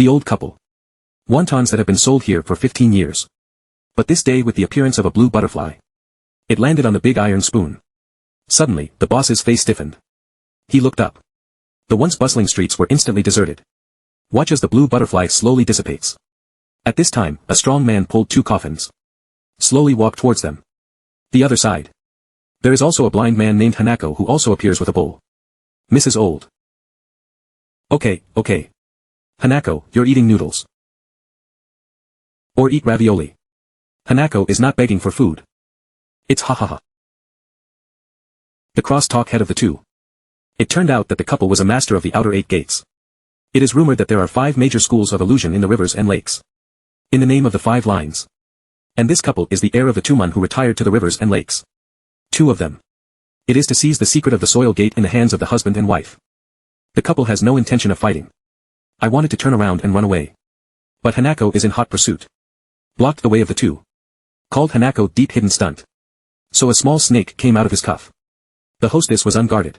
The old couple. Wontons that have been sold here for 15 years. But this day with the appearance of a blue butterfly. It landed on the big iron spoon. Suddenly, the boss's face stiffened. He looked up. The once bustling streets were instantly deserted. Watch as the blue butterfly slowly dissipates. At this time, a strong man pulled 2 coffins. Slowly walked towards them. The other side. There is also a blind man named Hanako who also appears with a bowl. Mrs. Old. Okay. Hanako, you're eating noodles. Or eat ravioli. Hanako is not begging for food. It's ha ha ha. The cross-talk head of the two. It turned out that the couple was a master of the outer 8 gates. It is rumored that there are 5 major schools of illusion in the rivers and lakes. In the name of the 5 lines. And this couple is the heir of the Tumon who retired to the rivers and lakes. 2 of them. It is to seize the secret of the soil gate in the hands of the husband and wife. The couple has no intention of fighting. I wanted to turn around and run away. But Hanako is in hot pursuit. Blocked the way of the 2. Called Hanako deep hidden stunt. So a small snake came out of his cuff. The hostess was unguarded.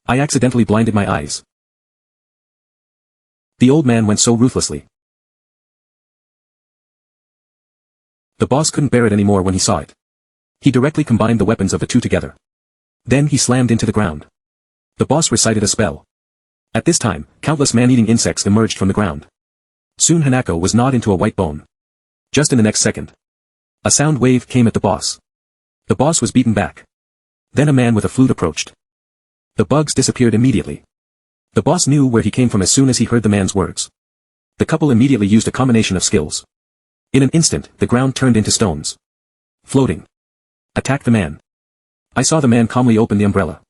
I accidentally blinded my eyes. The old man went so ruthlessly. The boss couldn't bear it anymore when he saw it. He directly combined the weapons of the 2 together. Then he slammed into the ground. The boss recited a spell. At this time, countless man-eating insects emerged from the ground. Soon Hanako was gnawed into a white bone. Just in the next second. A sound wave came at the boss. The boss was beaten back. Then a man with a flute approached. The bugs disappeared immediately. The boss knew where he came from as soon as he heard the man's words. The couple immediately used a combination of skills. In an instant, the ground turned into stones. Floating. Attack the man. I saw the man calmly open the umbrella.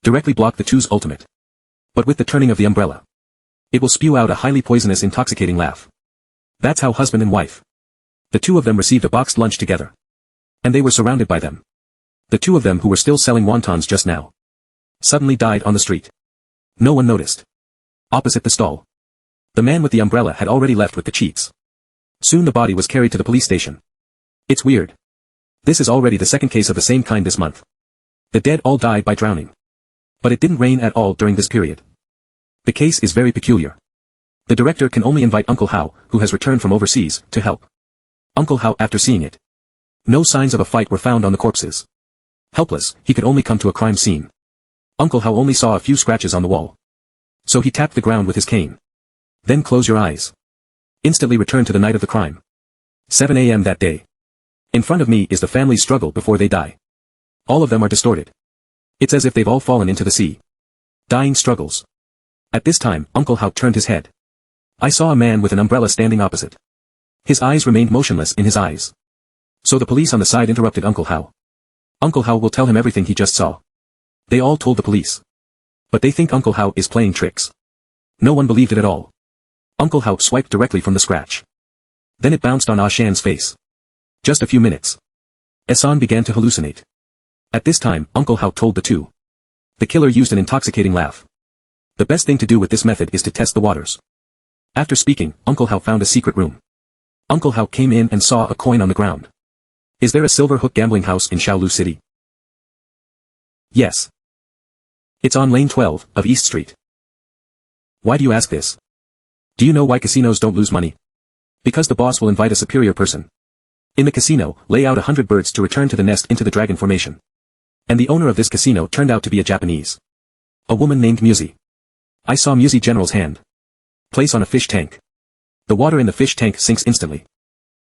Directly block the 2's ultimate. But with the turning of the umbrella, it will spew out a highly poisonous intoxicating laugh. That's how husband and wife. The 2 of them received a boxed lunch together. And they were surrounded by them. The 2 of them who were still selling wontons just now. Suddenly died on the street. No one noticed. Opposite the stall. The man with the umbrella had already left with the cheats. Soon the body was carried to the police station. It's weird. This is already the 2nd case of the same kind this month. The dead all died by drowning. But it didn't rain at all during this period. The case is very peculiar. The director can only invite Uncle Hao, who has returned from overseas, to help. Uncle Hao after seeing it. No signs of a fight were found on the corpses. Helpless, he could only come to a crime scene. Uncle Hao only saw a few scratches on the wall. So he tapped the ground with his cane. Then close your eyes. Instantly return to the night of the crime. 7 a.m. that day. In front of me is the family's struggle before they die. All of them are distorted. It's as if they've all fallen into the sea. Dying struggles. At this time, Uncle Hao turned his head. I saw a man with an umbrella standing opposite. His eyes remained motionless in his eyes. So the police on the side interrupted Uncle Hao. Uncle Hao will tell him everything he just saw. They all told the police. But they think Uncle Hao is playing tricks. No one believed it at all. Uncle Hao swiped directly from the scratch. Then it bounced on Ah Shan's face. Just a few minutes. Esan began to hallucinate. At this time, Uncle Hao told the 2. The killer used an intoxicating laugh. The best thing to do with this method is to test the waters. After speaking, Uncle Hao found a secret room. Uncle Hao came in and saw a coin on the ground. Is there a silver hook gambling house in Shaolu City? Yes. It's on lane 12 of East Street. Why do you ask this? Do you know why casinos don't lose money? Because the boss will invite a superior person. In the casino, lay out 100 birds to return to the nest into the dragon formation. And the owner of this casino turned out to be a Japanese. A woman named Musi. I saw Musi General's hand. Place on a fish tank. The water in the fish tank sinks instantly.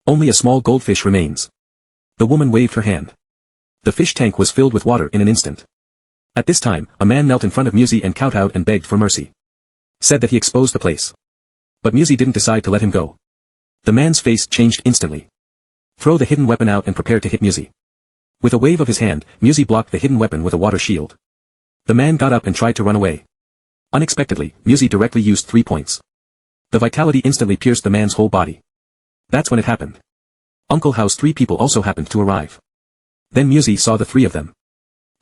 Only a small goldfish remains. The woman waved her hand. The fish tank was filled with water in an instant. At this time, a man knelt in front of Musi and kowtowed and begged for mercy. Said that he exposed the place. But Musi didn't decide to let him go. The man's face changed instantly. Throw the hidden weapon out and prepare to hit Musi. With a wave of his hand, Musi blocked the hidden weapon with a water shield. The man got up and tried to run away. Unexpectedly, Musi directly used 3 points. The vitality instantly pierced the man's whole body. That's when it happened. Uncle Hao's 3 people also happened to arrive. Then Musi saw the 3 of them.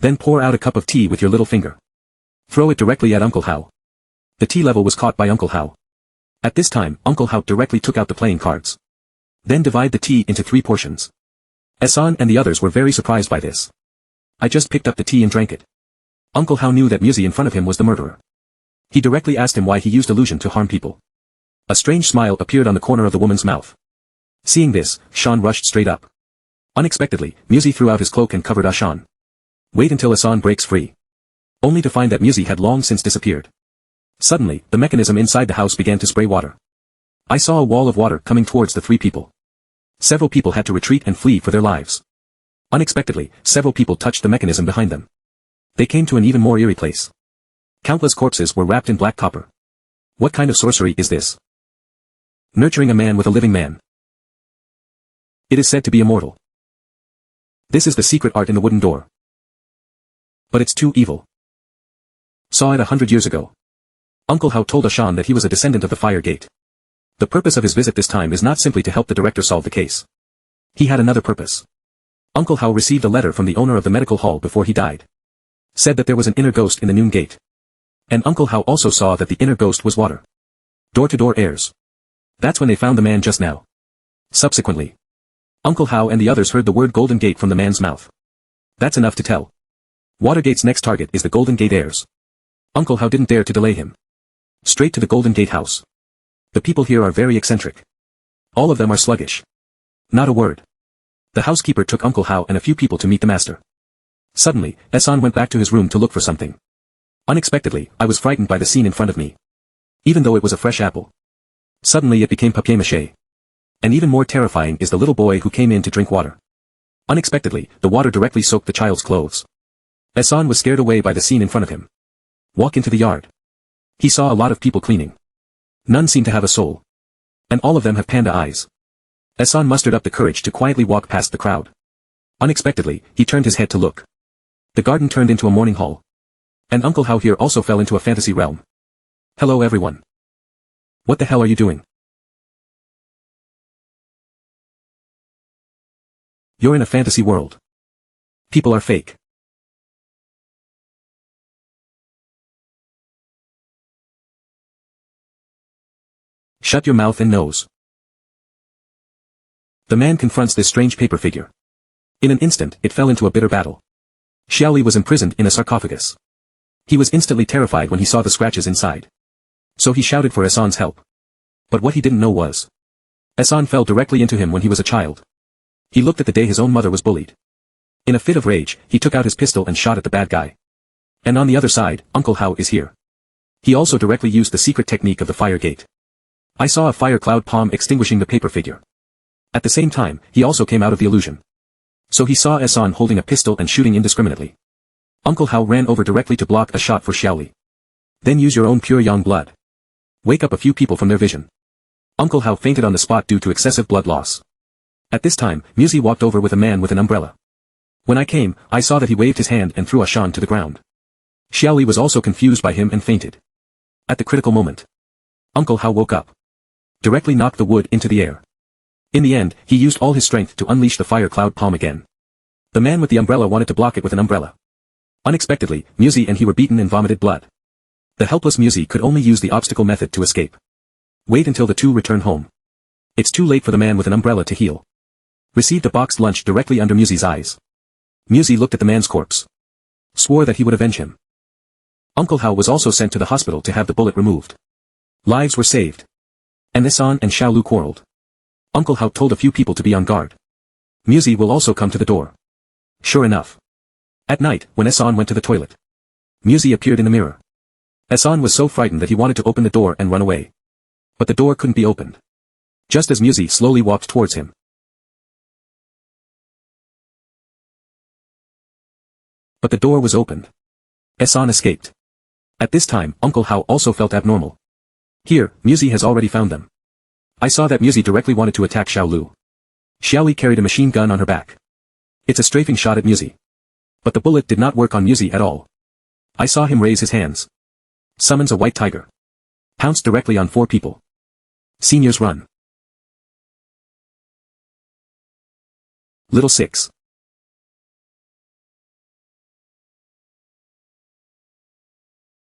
Then pour out a cup of tea with your little finger. Throw it directly at Uncle Hao. The tea level was caught by Uncle Hao. At this time, Uncle Hao directly took out the playing cards. Then divide the tea into 3 portions. Esan and the others were very surprised by this. I just picked up the tea and drank it. Uncle Hao knew that Musi in front of him was the murderer. He directly asked him why he used illusion to harm people. A strange smile appeared on the corner of the woman's mouth. Seeing this, Sean rushed straight up. Unexpectedly, Musi threw out his cloak and covered Sean. Wait until Hassan breaks free. Only to find that Musi had long since disappeared. Suddenly, the mechanism inside the house began to spray water. I saw a wall of water coming towards the three people. Several people had to retreat and flee for their lives. Unexpectedly, several people touched the mechanism behind them. They came to an even more eerie place. Countless corpses were wrapped in black copper. What kind of sorcery is this? Nurturing a man with a living man. It is said to be immortal. This is the secret art in the wooden door. But it's too evil. Saw it 100 years ago. Uncle Hao told Ashan that he was a descendant of the fire gate. The purpose of his visit this time is not simply to help the director solve the case. He had another purpose. Uncle Hao received a letter from the owner of the medical hall before he died. Said that there was an inner ghost in the noon gate. And Uncle Hao also saw that the inner ghost was water. Door-to-door airs. That's when they found the man just now. Subsequently, Uncle Hao and the others heard the word Golden Gate from the man's mouth. That's enough to tell. Watergate's next target is the Golden Gate heirs. Uncle Hao didn't dare to delay him. Straight to the Golden Gate house. The people here are very eccentric. All of them are sluggish. Not a word. The housekeeper took Uncle Hao and a few people to meet the master. Suddenly, Esan went back to his room to look for something. Unexpectedly, I was frightened by the scene in front of me. Even though it was a fresh apple. Suddenly it became papier-mâché. And even more terrifying is the little boy who came in to drink water. Unexpectedly, the water directly soaked the child's clothes. Esan was scared away by the scene in front of him. Walk into the yard. He saw a lot of people cleaning. None seem to have a soul. And all of them have panda eyes. Esan mustered up the courage to quietly walk past the crowd. Unexpectedly, he turned his head to look. The garden turned into a morning hall. And Uncle Hao here also fell into a fantasy realm. Hello everyone. What the hell are you doing? You're in a fantasy world. People are fake. Shut your mouth and nose. The man confronts this strange paper figure. In an instant, it fell into a bitter battle. Xiaoli was imprisoned in a sarcophagus. He was instantly terrified when he saw the scratches inside. So he shouted for Esan's help. But what he didn't know was, Esan fell directly into him when he was a child. He looked at the day his own mother was bullied. In a fit of rage, he took out his pistol and shot at the bad guy. And on the other side, Uncle Hao is here. He also directly used the secret technique of the fire gate. I saw a fire cloud palm extinguishing the paper figure. At the same time, he also came out of the illusion. So he saw Esan holding a pistol and shooting indiscriminately. Uncle Hao ran over directly to block a shot for Xiaoli. Then use your own pure yang blood. Wake up a few people from their vision. Uncle Hao fainted on the spot due to excessive blood loss. At this time, Musi walked over with a man with an umbrella. When I came, I saw that he waved his hand and threw Ashan to the ground. Xiaoli was also confused by him and fainted. At the critical moment, Uncle Hao woke up. Directly knocked the wood into the air. In the end, he used all his strength to unleash the fire cloud palm again. The man with the umbrella wanted to block it with an umbrella. Unexpectedly, Musi and he were beaten and vomited blood. The helpless Musi could only use the obstacle method to escape. Wait until the two return home. It's too late for the man with an umbrella to heal. Received a boxed lunch directly under Musi's eyes. Musi looked at the man's corpse. Swore that he would avenge him. Uncle Hao was also sent to the hospital to have the bullet removed. Lives were saved. And Esan and Xiaolu quarreled. Uncle Hao told a few people to be on guard. Musi will also come to the door. Sure enough. At night, when Esan went to the toilet, Musi appeared in the mirror. Esan was so frightened that he wanted to open the door and run away. But the door couldn't be opened. Just as Musi slowly walked towards him. But the door was opened. Esan escaped. At this time, Uncle Hao also felt abnormal. Here, Musi has already found them. I saw that Musi directly wanted to attack Xiaolu. Xiaoli carried a machine gun on her back. It's a strafing shot at Musi. But the bullet did not work on Musi at all. I saw him raise his hands. Summons a white tiger. Pounced directly on 4 people. Seniors run. Little 6.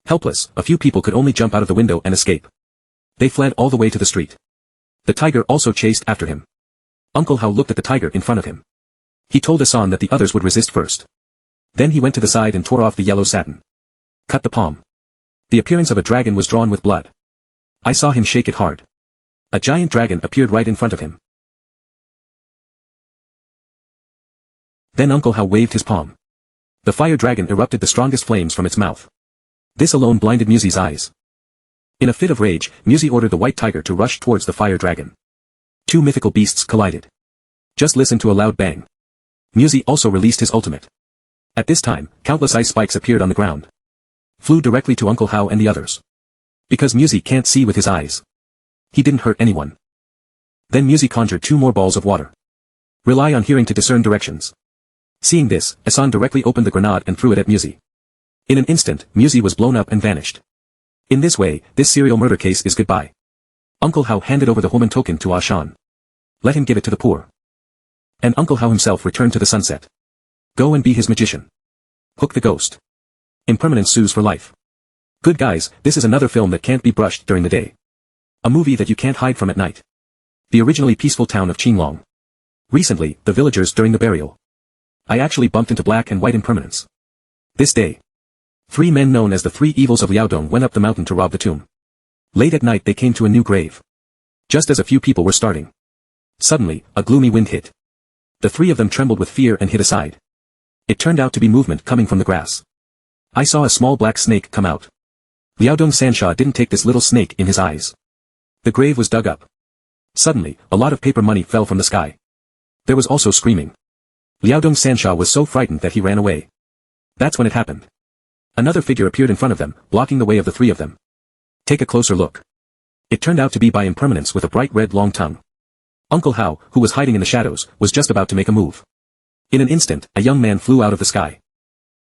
Helpless, a few people could only jump out of the window and escape. They fled all the way to the street. The tiger also chased after him. Uncle Hao looked at the tiger in front of him. He told Esan that the others would resist first. Then he went to the side and tore off the yellow satin. Cut the palm. The appearance of a dragon was drawn with blood. I saw him shake it hard. A giant dragon appeared right in front of him. Then Uncle Hao waved his palm. The fire dragon erupted the strongest flames from its mouth. This alone blinded Muzi's eyes. In a fit of rage, Muzi ordered the white tiger to rush towards the fire dragon. Two mythical beasts collided. Just listen to a loud bang. Muzi also released his ultimate. At this time, countless ice spikes appeared on the ground. Flew directly to Uncle Hao and the others. Because Muzi can't see with his eyes. He didn't hurt anyone. Then Muzi conjured two more balls of water. Rely on hearing to discern directions. Seeing this, Asan directly opened the grenade and threw it at Muzi. In an instant, Muzi was blown up and vanished. In this way, this serial murder case is goodbye. Uncle Hao handed over the woman token to Ashan. Let him give it to the poor. And Uncle Hao himself returned to the sunset. Go and be his magician. Hook the ghost. Impermanence sues for life. Good guys, this is another film that can't be brushed during the day. A movie that you can't hide from at night. The originally peaceful town of Qinglong. Recently, the villagers during the burial. I actually bumped into black and white impermanence. This day. 3 men known as the 3 evils of Liaodong went up the mountain to rob the tomb. Late at night they came to a new grave. Just as a few people were starting. Suddenly, a gloomy wind hit. The 3 of them trembled with fear and hid aside. It turned out to be movement coming from the grass. I saw a small black snake come out. Liaodong Sansha didn't take this little snake in his eyes. The grave was dug up. Suddenly, a lot of paper money fell from the sky. There was also screaming. Liaodong Sansha was so frightened that he ran away. That's when it happened. Another figure appeared in front of them, blocking the way of the 3 of them. Take a closer look. It turned out to be by impermanence with a bright red long tongue. Uncle Hao, who was hiding in the shadows, was just about to make a move. In an instant, a young man flew out of the sky.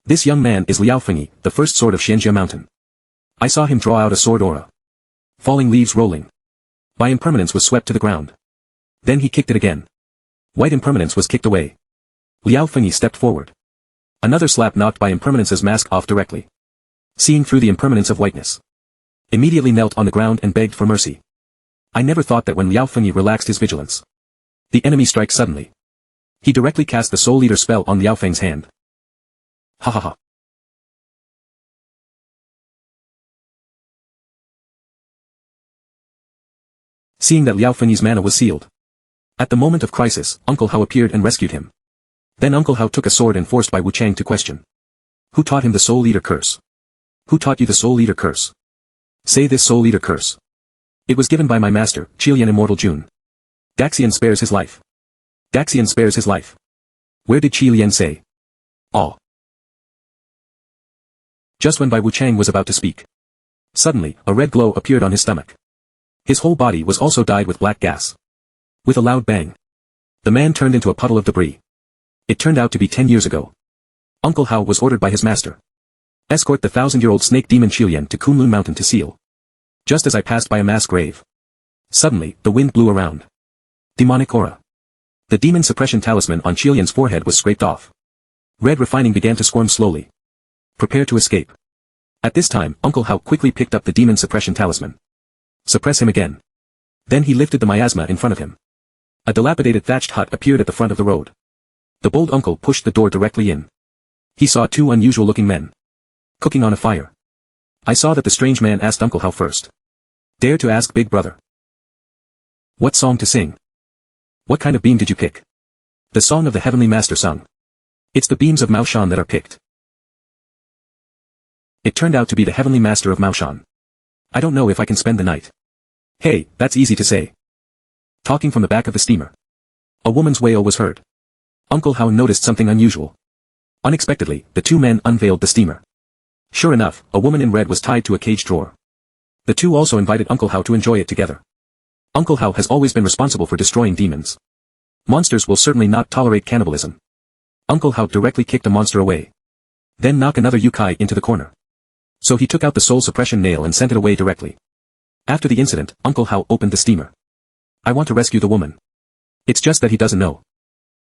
This young man is Liao Fengyi, the first sword of Xianjia Mountain. I saw him draw out a sword aura. Falling leaves rolling. By impermanence was swept to the ground. Then he kicked it again. White impermanence was kicked away. Liao Fengyi stepped forward. Another slap knocked by impermanence's mask off directly. Seeing through the impermanence of whiteness. Immediately knelt on the ground and begged for mercy. I never thought that when Liao Fengyi relaxed his vigilance. The enemy strikes suddenly. He directly cast the Soul Leader spell on Liao Feng's hand. Ha ha ha. Seeing that Liao Fengyi's mana was sealed. At the moment of crisis, Uncle Hao appeared and rescued him. Then Uncle Hao took a sword and forced Bai Wuchang to question. Who taught him the Soul Leader curse? Who taught you the Soul Leader curse? Say this Soul Leader curse. It was given by my master, Qilian Immortal Jun. Daxian spares his life. Daxian spares his life. Where did Qilian say? All. Just when Bai Wuchang was about to speak. Suddenly, a red glow appeared on his stomach. His whole body was also dyed with black gas. With a loud bang. The man turned into a puddle of debris. It turned out to be 10 years ago. Uncle Hao was ordered by his master. Escort the 1,000-year-old snake demon Qilian to Kunlun Mountain to seal. Just as I passed by a mass grave. Suddenly, the wind blew around. Demonic aura. The demon suppression talisman on Qilian's forehead was scraped off. Red refining began to squirm slowly. Prepare to escape. At this time, Uncle Hao quickly picked up the demon suppression talisman. Suppress him again. Then he lifted the miasma in front of him. A dilapidated thatched hut appeared at the front of the road. The bold uncle pushed the door directly in. He saw 2 unusual-looking men. Cooking on a fire. I saw that the strange man asked Uncle Hao first. Dare to ask big brother. What song to sing? What kind of beam did you pick? The song of the Heavenly Master sung. It's the beams of Maoshan that are picked. It turned out to be the Heavenly Master of Maoshan. I don't know if I can spend the night. Hey, that's easy to say. Talking from the back of the steamer. A woman's wail was heard. Uncle Hao noticed something unusual. Unexpectedly, the 2 men unveiled the steamer. Sure enough, a woman in red was tied to a cage drawer. The 2 also invited Uncle Hao to enjoy it together. Uncle Hao has always been responsible for destroying demons. Monsters will certainly not tolerate cannibalism. Uncle Hao directly kicked a monster away. Then knock another Yukai into the corner. So he took out the soul suppression nail and sent it away directly. After the incident, Uncle Hao opened the steamer. I want to rescue the woman. It's just that he doesn't know.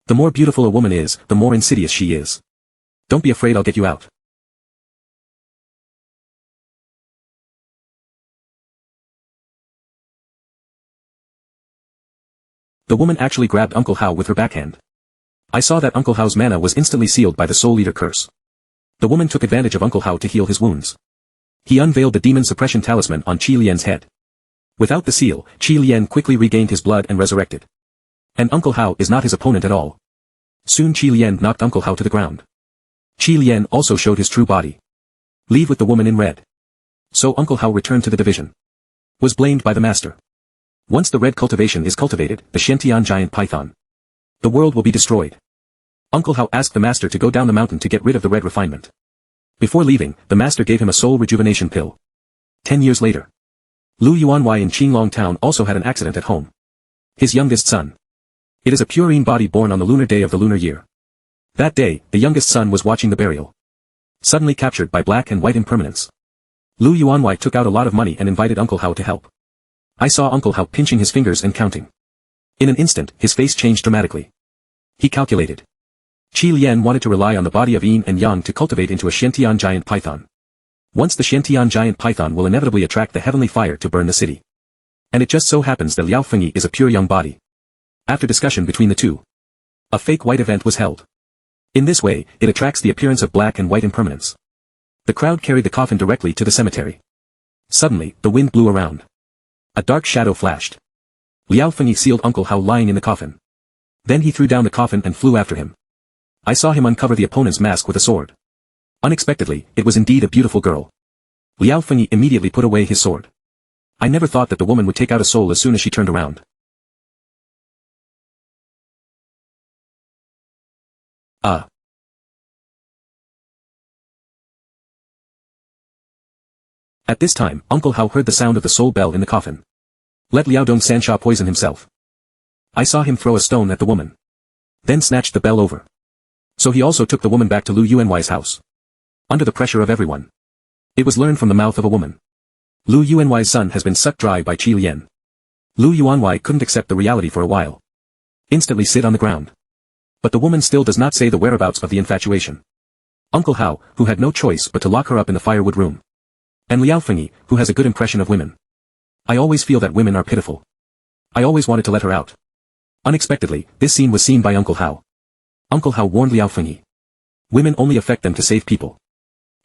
The more beautiful a woman is, the more insidious she is. Don't be afraid, I'll get you out. The woman actually grabbed Uncle Hao with her backhand. I saw that Uncle Hao's mana was instantly sealed by the Soul Leader curse. The woman took advantage of Uncle Hao to heal his wounds. He unveiled the demon suppression talisman on Qi Lian's head. Without the seal, Qi Lian quickly regained his blood and resurrected. And Uncle Hao is not his opponent at all. Soon Qi Lian knocked Uncle Hao to the ground. Qi Lian also showed his true body. Leave with the woman in red. So Uncle Hao returned to the division. Was blamed by the master. Once the red cultivation is cultivated, the Shentian giant python, the world will be destroyed. Uncle Hao asked the master to go down the mountain to get rid of the red refinement. Before leaving, the master gave him a soul rejuvenation pill. 10 years later, Lu Yuanwei in Qinglong town also had an accident at home. His youngest son. It is a purine body born on the lunar day of the lunar year. That day, the youngest son was watching the burial. Suddenly captured by black and white impermanence. Lu Yuanwei took out a lot of money and invited Uncle Hao to help. I saw Uncle Hao pinching his fingers and counting. In an instant, his face changed dramatically. He calculated. Qi Lian wanted to rely on the body of yin and yang to cultivate into a Shentian giant python. Once the Shentian giant python will inevitably attract the heavenly fire to burn the city. And it just so happens that Liao Fengyi is a pure young body. After discussion between the two, a fake white event was held. In this way, it attracts the appearance of black and white impermanence. The crowd carried the coffin directly to the cemetery. Suddenly, the wind blew around. A dark shadow flashed. Liao Fengyi sealed Uncle Hao lying in the coffin. Then he threw down the coffin and flew after him. I saw him uncover the opponent's mask with a sword. Unexpectedly, it was indeed a beautiful girl. Liao Fengyi immediately put away his sword. I never thought that the woman would take out a soul as soon as she turned around. At this time, Uncle Hao heard the sound of the soul bell in the coffin. Let Liaodong Sansha poison himself. I saw him throw a stone at the woman. Then snatched the bell over. So he also took the woman back to Lu Yuanwei's house. Under the pressure of everyone. It was learned from the mouth of a woman. Lu Yuanwei's son has been sucked dry by Qi Lian. Lu Yuanwei couldn't accept the reality for a while. Instantly sit on the ground. But the woman still does not say the whereabouts of the infatuation. Uncle Hao, who had no choice but to lock her up in the firewood room. And Liao Fengyi, who has a good impression of women. I always feel that women are pitiful. I always wanted to let her out. Unexpectedly, this scene was seen by Uncle Hao. Uncle Hao warned Liao Fengyi. Women only affect them to save people.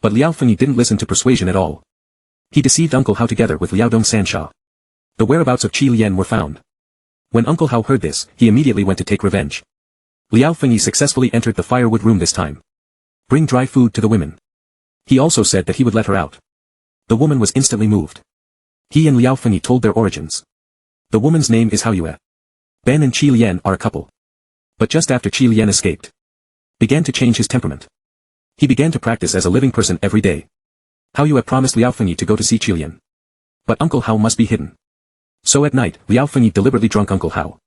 But Liao Fengyi didn't listen to persuasion at all. He deceived Uncle Hao together with Liaodong Sansha. The whereabouts of Qi Lian were found. When Uncle Hao heard this, he immediately went to take revenge. Liao Fengyi successfully entered the firewood room this time. Bring dry food to the women. He also said that he would let her out. The woman was instantly moved. He and Liao Fengyi told their origins. The woman's name is Hao Yue. Ben and Qi Lian are a couple. But just after Qi Lian escaped, began to change his temperament. He began to practice as a living person every day. Hao Yue promised Liao Fengyi to go to see Qi Lian. But Uncle Hao must be hidden. So at night, Liao Fengyi deliberately drunk Uncle Hao.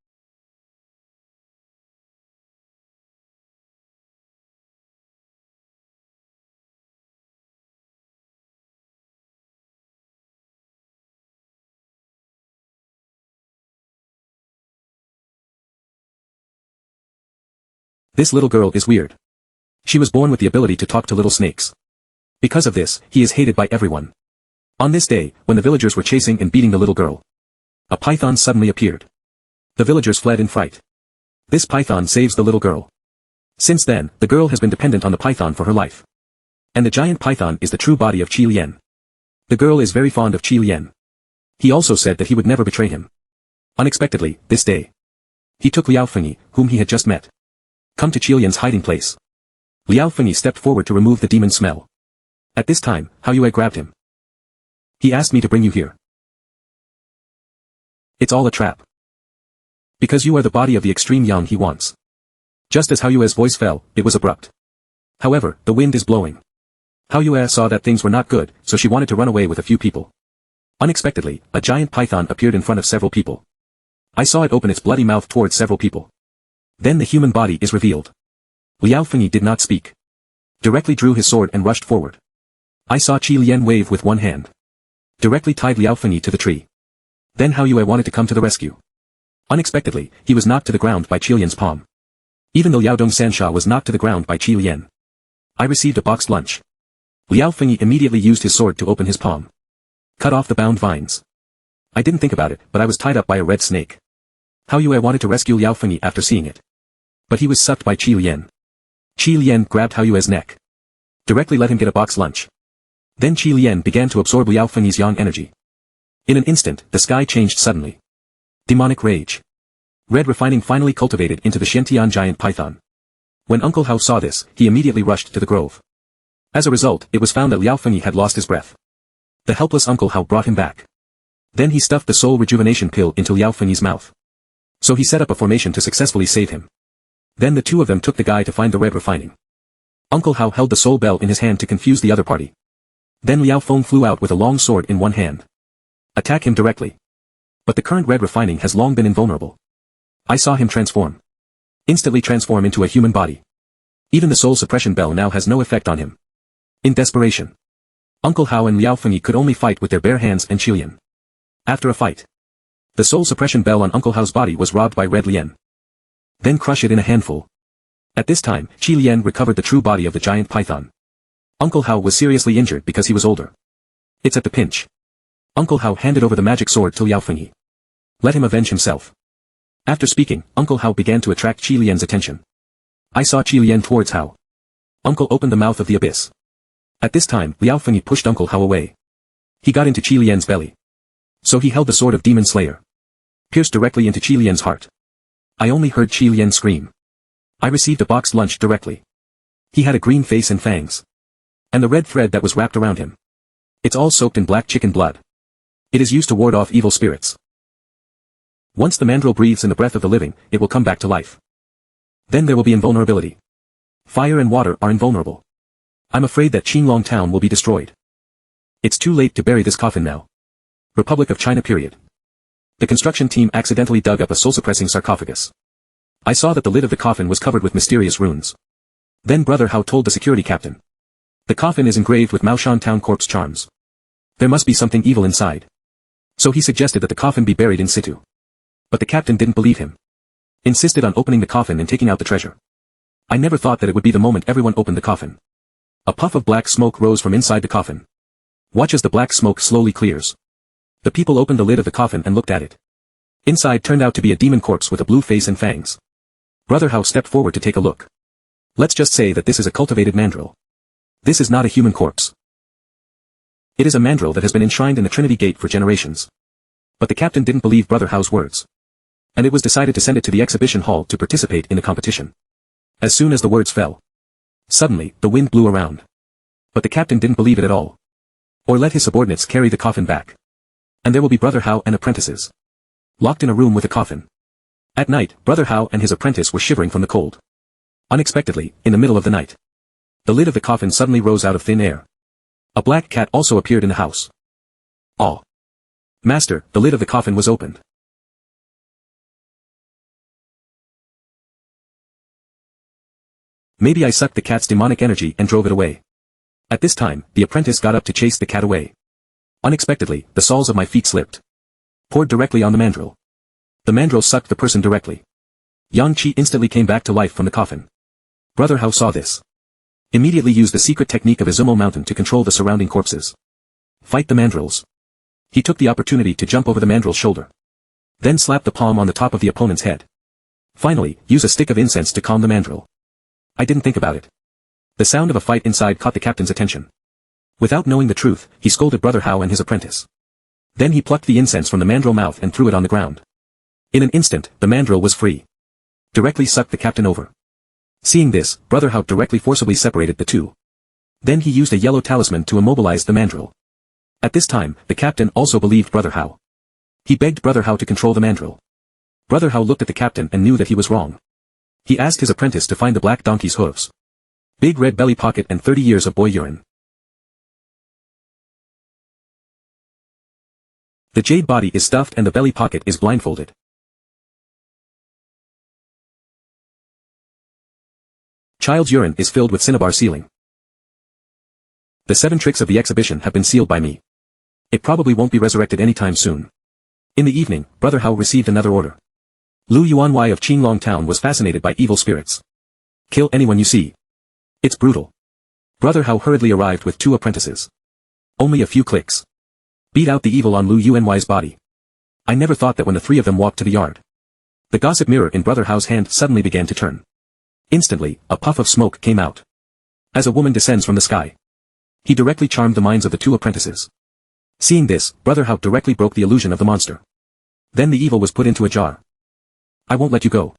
This little girl is weird. She was born with the ability to talk to little snakes. Because of this, he is hated by everyone. On this day, when the villagers were chasing and beating the little girl, a python suddenly appeared. The villagers fled in fright. This python saves the little girl. Since then, the girl has been dependent on the python for her life. And the giant python is the true body of Qi Lian. The girl is very fond of Qi Lian. He also said that he would never betray him. Unexpectedly, this day, he took Liao Fengyi, whom he had just met. Come to Qi Lian's hiding place. Liao Fengyi stepped forward to remove the demon smell. At this time, Hao Yue grabbed him. He asked me to bring you here. It's all a trap. Because you are the body of the extreme young he wants. Just as Hao Yue's voice fell, it was abrupt. However, the wind is blowing. Hao Yue saw that things were not good, so she wanted to run away with a few people. Unexpectedly, a giant python appeared in front of several people. I saw it open its bloody mouth towards several people. Then the human body is revealed. Liao Fengyi did not speak. Directly drew his sword and rushed forward. I saw Qi Lian wave with one hand. Directly tied Liao Fengyi to the tree. Then Hao Yue wanted to come to the rescue. Unexpectedly, he was knocked to the ground by Qi Lian's palm. Even though Liaodong Sansha was knocked to the ground by Qi Lian. I received a boxed lunch. Liao Fengyi immediately used his sword to open his palm. Cut off the bound vines. I didn't think about it, but I was tied up by a red snake. Hao Yue wanted to rescue Liao Fengyi after seeing it. But he was sucked by Qi Lian. Qi Lian grabbed Hao Yue's neck. Directly let him get a box lunch. Then Qi Lian began to absorb Liao Fengyi's yang energy. In an instant, the sky changed suddenly. Demonic rage. Red refining finally cultivated into the Shentian giant python. When Uncle Hao saw this, he immediately rushed to the grove. As a result, it was found that Liao Fengyi had lost his breath. The helpless Uncle Hao brought him back. Then he stuffed the soul rejuvenation pill into Liao Fengyi's mouth. So he set up a formation to successfully save him. Then the two of them took the guy to find the red refining. Uncle Hao held the soul bell in his hand to confuse the other party. Then Liao Feng flew out with a long sword in one hand. Attack him directly. But the current red refining has long been invulnerable. I saw him transform. Instantly transform into a human body. Even the soul suppression bell now has no effect on him. In desperation, Uncle Hao and Liao Fengyi could only fight with their bare hands and Qilian. After a fight, the soul suppression bell on Uncle Hao's body was robbed by Red Lien. Then crush it in a handful. At this time, Qilian recovered the true body of the giant python. Uncle Hao was seriously injured because he was older. It's at the pinch. Uncle Hao handed over the magic sword to Liao Fengyi. Let him avenge himself. After speaking, Uncle Hao began to attract Qilian's attention. I saw Qilian towards Hao. Uncle opened the mouth of the abyss. At this time, Liao Fengyi pushed Uncle Hao away. He got into Qilian's belly. So he held the sword of Demon Slayer. Pierced directly into Qilian's heart. I only heard Qilian scream. I received a boxed lunch directly. He had a green face and fangs. And the red thread that was wrapped around him. It's all soaked in black chicken blood. It is used to ward off evil spirits. Once the mandrill breathes in the breath of the living, it will come back to life. Then there will be invulnerability. Fire and water are invulnerable. I'm afraid that Qinglong town will be destroyed. It's too late to bury this coffin now. Republic of China period. The construction team accidentally dug up a soul-suppressing sarcophagus. I saw that the lid of the coffin was covered with mysterious runes. Then Brother Hao told the security captain. The coffin is engraved with Maoshan town corpse charms. There must be something evil inside. So he suggested that the coffin be buried in situ. But the captain didn't believe him. Insisted on opening the coffin and taking out the treasure. I never thought that it would be the moment everyone opened the coffin. A puff of black smoke rose from inside the coffin. Watch as the black smoke slowly clears. The people opened the lid of the coffin and looked at it. Inside turned out to be a demon corpse with a blue face and fangs. Brother Hao stepped forward to take a look. Let's just say that this is a cultivated mandrill. This is not a human corpse. It is a mandrill that has been enshrined in the Trinity Gate for generations. But the captain didn't believe Brother Hao's words. And it was decided to send it to the exhibition hall to participate in the competition. As soon as the words fell. Suddenly, the wind blew around. But the captain didn't believe it at all. Or let his subordinates carry the coffin back. And there will be Brother Hao and apprentices. Locked in a room with a coffin. At night, Brother Hao and his apprentice were shivering from the cold. Unexpectedly, in the middle of the night. The lid of the coffin suddenly rose out of thin air. A black cat also appeared in the house. Oh! Master, the lid of the coffin was opened. Maybe I sucked the cat's demonic energy and drove it away. At this time, the apprentice got up to chase the cat away. Unexpectedly, the soles of my feet slipped. Poured directly on the mandrill. The mandrill sucked the person directly. Yang Qi instantly came back to life from the coffin. Brother Hao saw this. Immediately used the secret technique of Izumo Mountain to control the surrounding corpses. Fight the mandrills. He took the opportunity to jump over the mandrill's shoulder. Then slap the palm on the top of the opponent's head. Finally, use a stick of incense to calm the mandrill. I didn't think about it. The sound of a fight inside caught the captain's attention. Without knowing the truth, he scolded Brother Hao and his apprentice. Then he plucked the incense from the mandrill mouth and threw it on the ground. In an instant, the mandrill was free. Directly sucked the captain over. Seeing this, Brother Hao directly forcibly separated the two. Then he used a yellow talisman to immobilize the mandrill. At this time, the captain also believed Brother Hao. He begged Brother Hao to control the mandrill. Brother Hao looked at the captain and knew that he was wrong. He asked his apprentice to find the black donkey's hooves. Big red belly pocket and 30 years of boy urine. The jade body is stuffed and the belly pocket is blindfolded. Child's urine is filled with cinnabar sealing. The 7 tricks of the exhibition have been sealed by me. It probably won't be resurrected anytime soon. In the evening, Brother Hao received another order. Lu Yuanwei of Qinglong town was fascinated by evil spirits. Kill anyone you see. It's brutal. Brother Hao hurriedly arrived with 2 apprentices. Only a few clicks. Beat out the evil on Lu Yuanwei's body. I never thought that when the 3 of them walked to the yard. The gossip mirror in Brother Hao's hand suddenly began to turn. Instantly, a puff of smoke came out. As a woman descends from the sky. He directly charmed the minds of the 2 apprentices. Seeing this, Brother Hao directly broke the illusion of the monster. Then the evil was put into a jar. I won't let you go.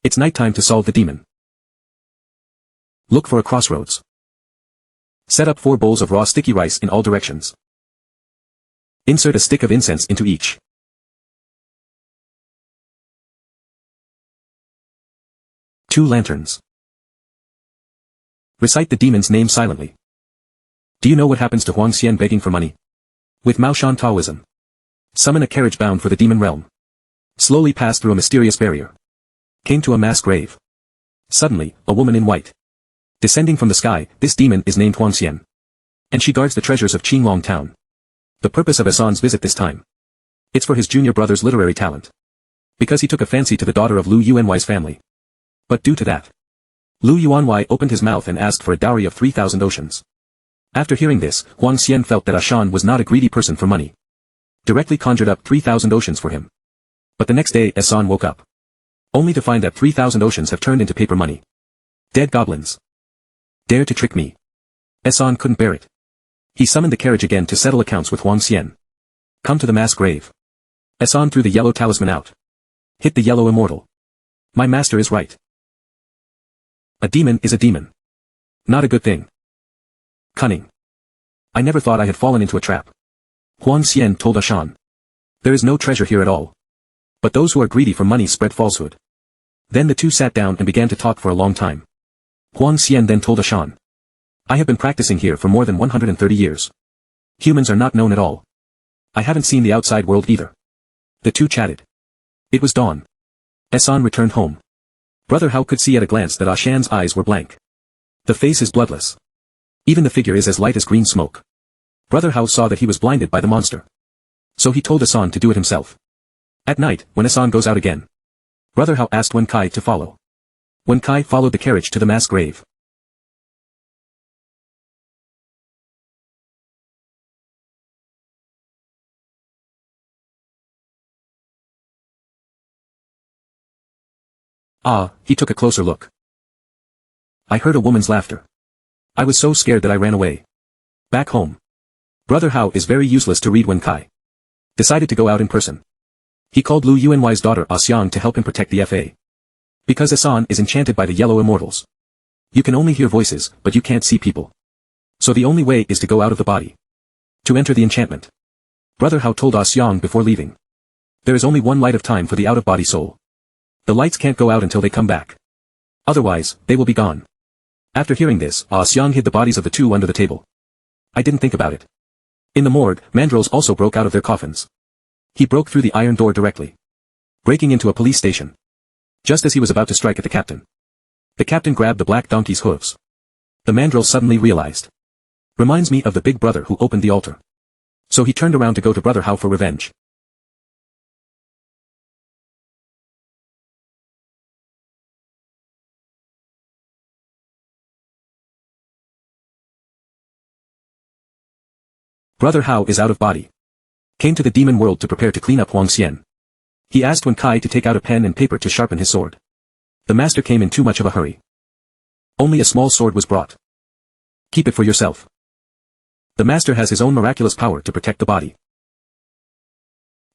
It's nighttime to solve the demon. Look for a crossroads. Set up 4 bowls of raw sticky rice in all directions. Insert a stick of incense into each. Two lanterns. Recite the demon's name silently. Do you know what happens to Huang Xian begging for money? With Mao Shan Taoism. Summon a carriage bound for the demon realm. Slowly pass through a mysterious barrier. Came to a mass grave. Suddenly, a woman in white. Descending from the sky, this demon is named Huang Xian. And she guards the treasures of Qinglong town. The purpose of Hassan's visit this time. It's for his junior brother's literary talent. Because he took a fancy to the daughter of Lu Yuanwai's family. But due to that, Lu Yuanwai opened his mouth and asked for a dowry of 3,000 oceans. After hearing this, Huang Xian felt that Hassan was not a greedy person for money. Directly conjured up 3,000 oceans for him. But the next day Hassan woke up. Only to find that 3,000 oceans have turned into paper money. Dead goblins. Dare to trick me. Hassan couldn't bear it. He summoned the carriage again to settle accounts with Huang Xian. Come to the mass grave. Hassan threw the yellow talisman out. Hit the yellow immortal. My master is right. A demon is a demon. Not a good thing. Cunning. I never thought I had fallen into a trap. Huang Xian told Hassan. There is no treasure here at all. But those who are greedy for money spread falsehood. Then the two sat down and began to talk for a long time. Huang Xian then told Hassan. I have been practicing here for more than 130 years. Humans are not known at all. I haven't seen the outside world either. The two chatted. It was dawn. Hassan returned home. Brother Hao could see at a glance that Hassan's eyes were blank. The face is bloodless. Even the figure is as light as green smoke. Brother Hao saw that he was blinded by the monster. So he told Hassan to do it himself. At night, when Hassan goes out again, Brother Hao asked Wen Kai to follow. Wen Kai followed the carriage to the mass grave. He took a closer look. I heard a woman's laughter. I was so scared that I ran away. Back home. Brother Hao is very useless to read. Wen Kai decided to go out in person. He called Lu Yuanwai's daughter Xiang to help him protect the FA. Because Hassan is enchanted by the yellow immortals. You can only hear voices, but you can't see people. So the only way is to go out of the body. To enter the enchantment. Brother Hao told Xiang before leaving. There is only one light of time for the out-of-body soul. The lights can't go out until they come back. Otherwise, they will be gone. After hearing this, Xiang hid the bodies of the two under the table. I didn't think about it. In the morgue, mandrills also broke out of their coffins. He broke through the iron door directly. Breaking into a police station. Just as he was about to strike at the captain. The captain grabbed the black donkey's hooves. The mandrill suddenly realized. Reminds me of the big brother who opened the altar. So he turned around to go to Brother Hao for revenge. Brother Hao is out of body. Came to the demon world to prepare to clean up Huang Xian. He asked Wen Kai to take out a pen and paper to sharpen his sword. The master came in too much of a hurry. Only a small sword was brought. Keep it for yourself. The master has his own miraculous power to protect the body.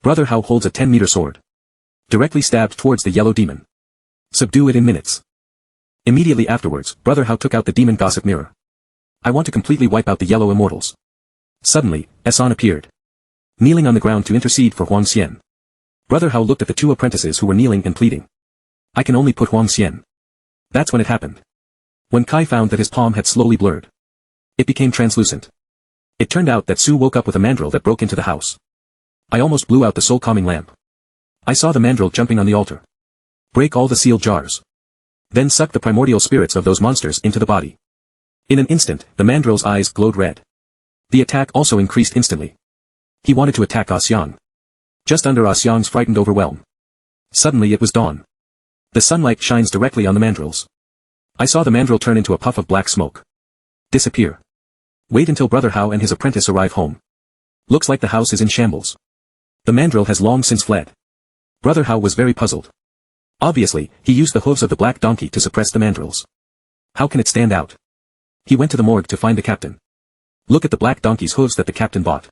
Brother Hao holds a 10-meter sword. Directly stabbed towards the yellow demon. Subdue it in minutes. Immediately afterwards, Brother Hao took out the demon gossip mirror. I want to completely wipe out the yellow immortals. Suddenly, Hassan appeared. Kneeling on the ground to intercede for Huang Xian. Brother Hao looked at the two apprentices who were kneeling and pleading. I can only put Huang Xian. That's when it happened. When Kai found that his palm had slowly blurred. It became translucent. It turned out that Su woke up with a mandrill that broke into the house. I almost blew out the soul-calming lamp. I saw the mandrill jumping on the altar. Break all the sealed jars. Then suck the primordial spirits of those monsters into the body. In an instant, the mandrill's eyes glowed red. The attack also increased instantly. He wanted to attack Xiang. Just under Xiang's frightened overwhelm. Suddenly it was dawn. The sunlight shines directly on the mandrills. I saw the mandrill turn into a puff of black smoke. Disappear. Wait until Brother Hao and his apprentice arrive home. Looks like the house is in shambles. The mandrill has long since fled. Brother Hao was very puzzled. Obviously, he used the hooves of the black donkey to suppress the mandrills. How can it stand out? He went to the morgue to find the captain. Look at the black donkey's hooves that the captain bought.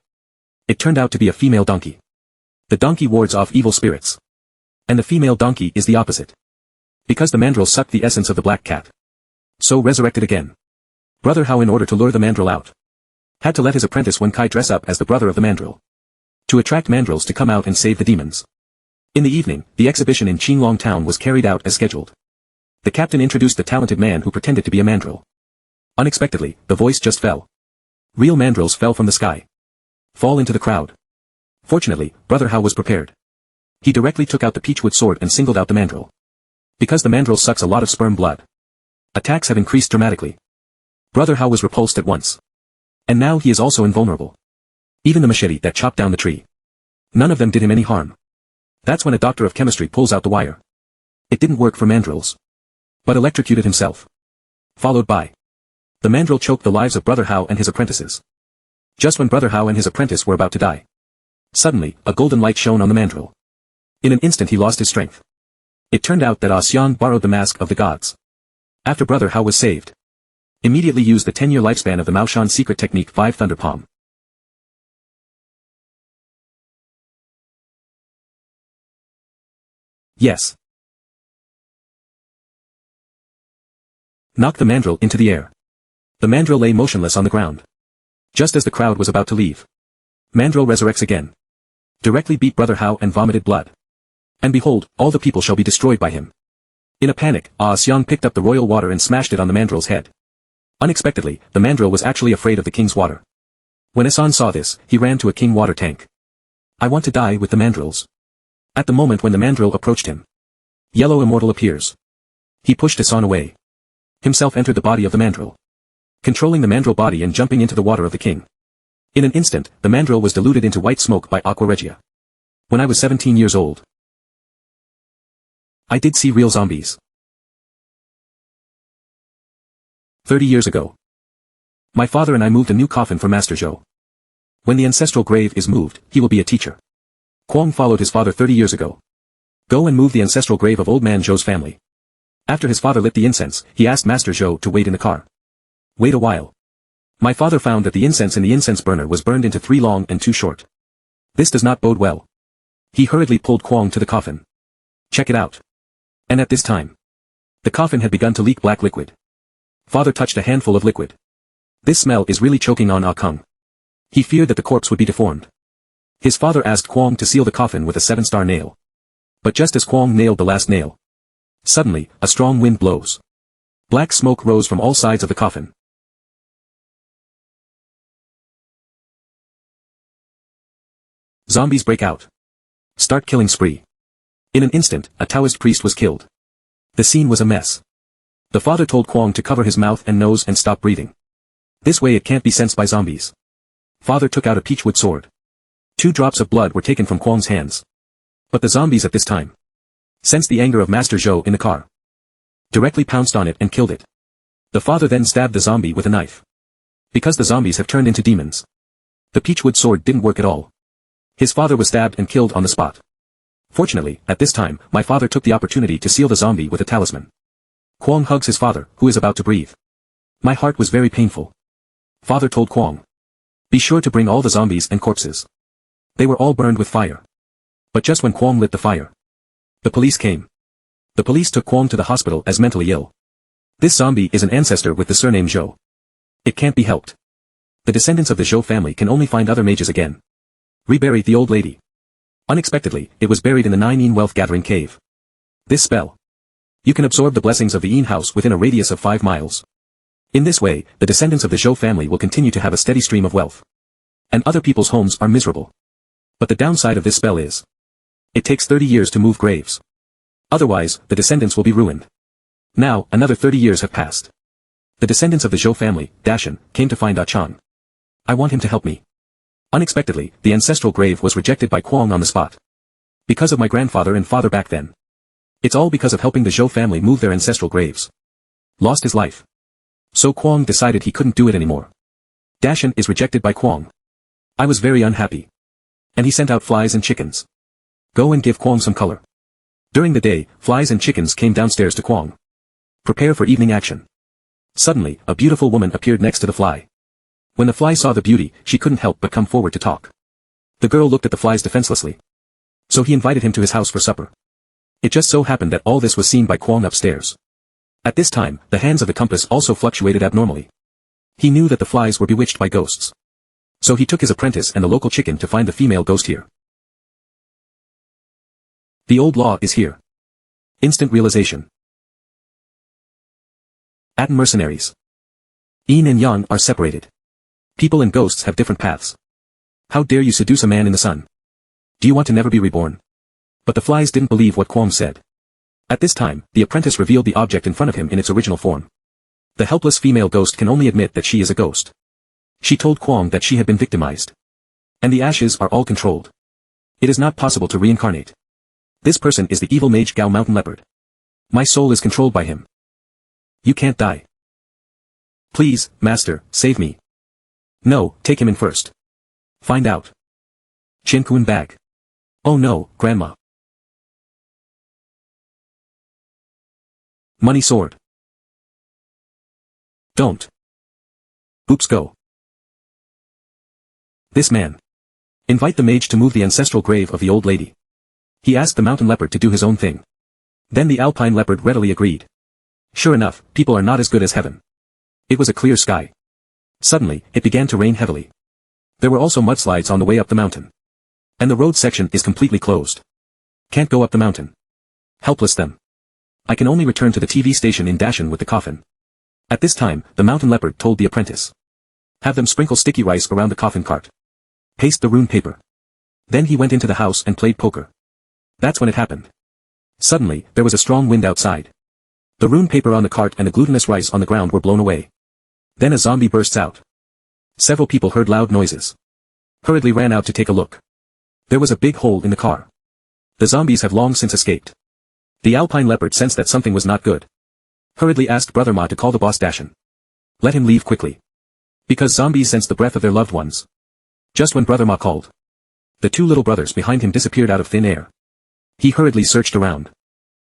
It turned out to be a female donkey. The donkey wards off evil spirits. And the female donkey is the opposite. Because the mandrill sucked the essence of the black cat. So resurrected again. Brother Hao, in order to lure the mandrill out, had to let his apprentice Wen Kai dress up as the brother of the mandrill. To attract mandrills to come out and save the demons. In the evening, the exhibition in Qinglong town was carried out as scheduled. The captain introduced the talented man who pretended to be a mandrill. Unexpectedly, the voice just fell. Real mandrills fell from the sky. Fall into the crowd. Fortunately, Brother Hao was prepared. He directly took out the peachwood sword and singled out the mandrill. Because the mandrill sucks a lot of sperm blood. Attacks have increased dramatically. Brother Hao was repulsed at once. And now he is also invulnerable. Even the machete that chopped down the tree. None of them did him any harm. That's when a doctor of chemistry pulls out the wire. It didn't work for mandrills. But electrocuted himself. Followed by. The mandrill choked the lives of Brother Hao and his apprentices. Just when Brother Hao and his apprentice were about to die. Suddenly, a golden light shone on the mandrill. In an instant he lost his strength. It turned out that Xiang borrowed the mask of the gods. After Brother Hao was saved. Immediately used the 10-year lifespan of the Maoshan secret technique 5 Thunder Palm. Yes. Knocked the mandrill into the air. The mandrill lay motionless on the ground. Just as the crowd was about to leave. Mandrill resurrects again. Directly beat Brother Hao and vomited blood. And behold, all the people shall be destroyed by him. In a panic, Xiang picked up the royal water and smashed it on the mandrill's head. Unexpectedly, the mandrill was actually afraid of the king's water. When Asan saw this, he ran to a king water tank. I want to die with the mandrills. At the moment when the mandrill approached him. Yellow Immortal appears. He pushed Asan away. Himself entered the body of the mandrill. Controlling the mandrill body and jumping into the water of the king. In an instant, the mandrill was diluted into white smoke by Aqua Regia. When I was 17 years old. I did see real zombies. 30 years ago. My father and I moved a new coffin for Master Zhou. When the ancestral grave is moved, he will be a teacher. Kwong followed his father 30 years ago. Go and move the ancestral grave of old man Zhou's family. After his father lit the incense, he asked Master Zhou to wait in the car. Wait a while. My father found that the incense in the incense burner was burned into 3 long and 2 short. This does not bode well. He hurriedly pulled Kwong to the coffin. Check it out. And at this time, the coffin had begun to leak black liquid. Father touched a handful of liquid. This smell is really choking on Ah Kung. He feared that the corpse would be deformed. His father asked Kwong to seal the coffin with a 7-star nail. But just as Kwong nailed the last nail, suddenly, a strong wind blows. Black smoke rose from all sides of the coffin. Zombies break out. Start killing spree. In an instant, a Taoist priest was killed. The scene was a mess. The father told Kwong to cover his mouth and nose and stop breathing. This way it can't be sensed by zombies. Father took out a peachwood sword. 2 drops of blood were taken from Kwong's hands. But the zombies at this time sensed the anger of Master Zhou in the car. Directly pounced on it and killed it. The father then stabbed the zombie with a knife. Because the zombies have turned into demons. The peachwood sword didn't work at all. His father was stabbed and killed on the spot. Fortunately, at this time, my father took the opportunity to seal the zombie with a talisman. Kwong hugs his father, who is about to breathe. My heart was very painful. Father told Kwong. Be sure to bring all the zombies and corpses. They were all burned with fire. But just when Kwong lit the fire, the police came. The police took Kwong to the hospital as mentally ill. This zombie is an ancestor with the surname Zhou. It can't be helped. The descendants of the Zhou family can only find other mages again. Rebury the old lady. Unexpectedly, it was buried in the 9 Yin wealth-gathering cave. This spell. You can absorb the blessings of the Yin house within a radius of 5 miles. In this way, the descendants of the Zhou family will continue to have a steady stream of wealth. And other people's homes are miserable. But the downside of this spell is, it takes 30 years to move graves. Otherwise, the descendants will be ruined. Now, another 30 years have passed. The descendants of the Zhou family, Dashan, came to find Ah Chan. I want him to help me. Unexpectedly, the ancestral grave was rejected by Kwong on the spot. Because of my grandfather and father back then. It's all because of helping the Zhou family move their ancestral graves. Lost his life. So Kwong decided he couldn't do it anymore. Dashan is rejected by Kwong. I was very unhappy. And he sent out flies and chickens. Go and give Kwong some color. During the day, flies and chickens came downstairs to Kwong. Prepare for evening action. Suddenly, a beautiful woman appeared next to the fly. When the fly saw the beauty, she couldn't help but come forward to talk. The girl looked at the flies defenselessly. So he invited him to his house for supper. It just so happened that all this was seen by Kwong upstairs. At this time, the hands of the compass also fluctuated abnormally. He knew that the flies were bewitched by ghosts. So he took his apprentice and the local chicken to find the female ghost here. The old law is here. Instant realization. Atom mercenaries. Yin and Yang are separated. People and ghosts have different paths. How dare you seduce a man in the sun? Do you want to never be reborn? But the flies didn't believe what Kwong said. At this time, the apprentice revealed the object in front of him in its original form. The helpless female ghost can only admit that she is a ghost. She told Kwong that she had been victimized. And the ashes are all controlled. It is not possible to reincarnate. This person is the evil mage Gao Mountain Leopard. My soul is controlled by him. You can't die. Please, master, save me. No, take him in first. Find out. Chin Kun bag. Oh no, grandma. Money sword. Don't. Oops go. This man. Invite the mage to move the ancestral grave of the old lady. He asked the mountain leopard to do his own thing. Then the alpine leopard readily agreed. Sure enough, people are not as good as heaven. It was a clear sky. Suddenly, it began to rain heavily. There were also mudslides on the way up the mountain. And the road section is completely closed. Can't go up the mountain. Helpless them. I can only return to the TV station in Dashan with the coffin. At this time, the mountain leopard told the apprentice. Have them sprinkle sticky rice around the coffin cart. Paste the rune paper. Then he went into the house and played poker. That's when it happened. Suddenly, there was a strong wind outside. The rune paper on the cart and the glutinous rice on the ground were blown away. Then a zombie bursts out. Several people heard loud noises. Hurriedly ran out to take a look. There was a big hole in the car. The zombies have long since escaped. The alpine leopard sensed that something was not good. Hurriedly asked Brother Ma to call the boss Dashan. Let him leave quickly. Because zombies sense the breath of their loved ones. Just when Brother Ma called, the two little brothers behind him disappeared out of thin air. He hurriedly searched around.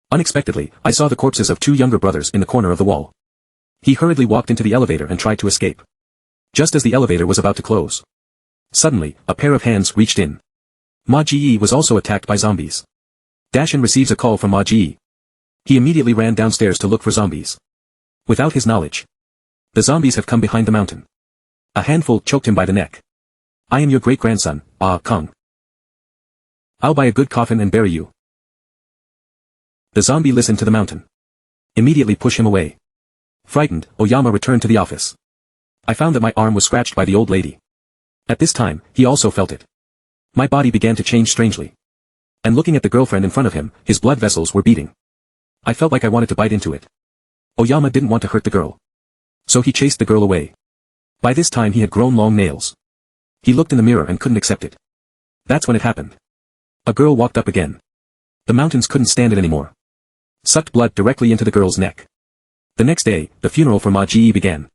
Unexpectedly, I saw the corpses of two younger brothers in the corner of the wall. He hurriedly walked into the elevator and tried to escape. Just as the elevator was about to close. Suddenly, a pair of hands reached in. Ma Ji was also attacked by zombies. Dashan receives a call from Ma Ji. He immediately ran downstairs to look for zombies. Without his knowledge, the zombies have come behind the mountain. A handful choked him by the neck. I am your great-grandson, Ah Kung. I'll buy a good coffin and bury you. The zombie listened to the mountain. Immediately push him away. Frightened, Oyama returned to the office. I found that my arm was scratched by the old lady. At this time, he also felt it. My body began to change strangely. And looking at the girlfriend in front of him, his blood vessels were beating. I felt like I wanted to bite into it. Oyama didn't want to hurt the girl. So he chased the girl away. By this time he had grown long nails. He looked in the mirror and couldn't accept it. That's when it happened. A girl walked up again. The mountains couldn't stand it anymore. Sucked blood directly into the girl's neck. The next day, the funeral for Ma Ji began.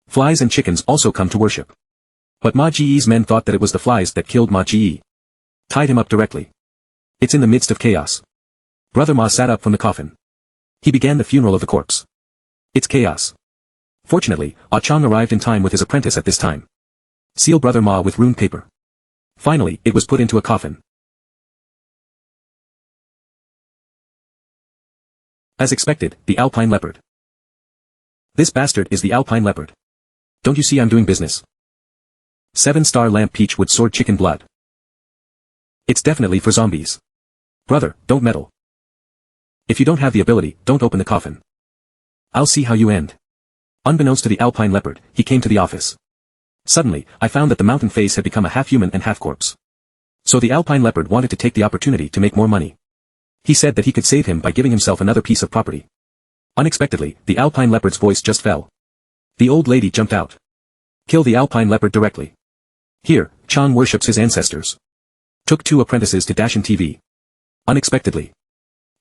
Flies and chickens also come to worship. But Ma Ji's men thought that it was the flies that killed Ma Ji. Tied him up directly. It's in the midst of chaos. Brother Ma sat up from the coffin. He began the funeral of the corpse. It's chaos. Fortunately, Ah Chang arrived in time with his apprentice at this time. Seal Brother Ma with rune paper. Finally, it was put into a coffin. As expected, the alpine leopard. This bastard is the alpine leopard. Don't you see I'm doing business? 7-star lamp peach wood sword chicken blood. It's definitely for zombies. Brother, don't meddle. If you don't have the ability, don't open the coffin. I'll see how you end. Unbeknownst to the alpine leopard, he came to the office. Suddenly, I found that the mountain face had become a half-human and half-corpse. So the alpine leopard wanted to take the opportunity to make more money. He said that he could save him by giving himself another piece of property. Unexpectedly, the alpine leopard's voice just fell. The old lady jumped out. Kill the alpine leopard directly. Here, Chan worships his ancestors. Took 2 apprentices to Dashan TV. Unexpectedly.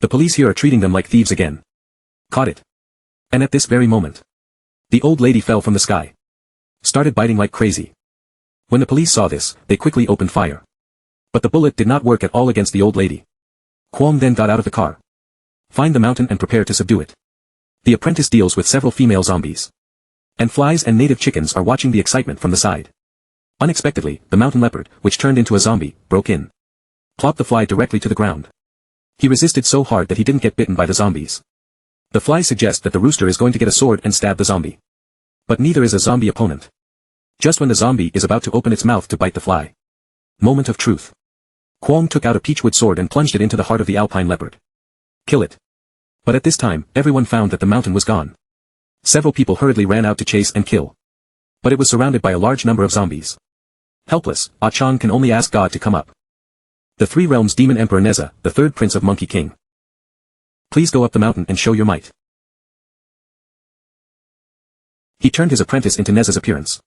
The police here are treating them like thieves again. Caught it. And at this very moment, the old lady fell from the sky. Started biting like crazy. When the police saw this, they quickly opened fire. But the bullet did not work at all against the old lady. Kwong then got out of the car. Find the mountain and prepare to subdue it. The apprentice deals with several female zombies. And flies and native chickens are watching the excitement from the side. Unexpectedly, the mountain leopard, which turned into a zombie, broke in. Plopped the fly directly to the ground. He resisted so hard that he didn't get bitten by the zombies. The fly suggests that the rooster is going to get a sword and stab the zombie. But neither is a zombie opponent. Just when the zombie is about to open its mouth to bite the fly. Moment of truth. Kwong took out a peachwood sword and plunged it into the heart of the alpine leopard. Kill it. But at this time, everyone found that the mountain was gone. Several people hurriedly ran out to chase and kill. But it was surrounded by a large number of zombies. Helpless, Ah Chang can only ask God to come up. The Three Realms Demon Emperor Neza, the third prince of Monkey King. Please go up the mountain and show your might. He turned his apprentice into Neza's appearance.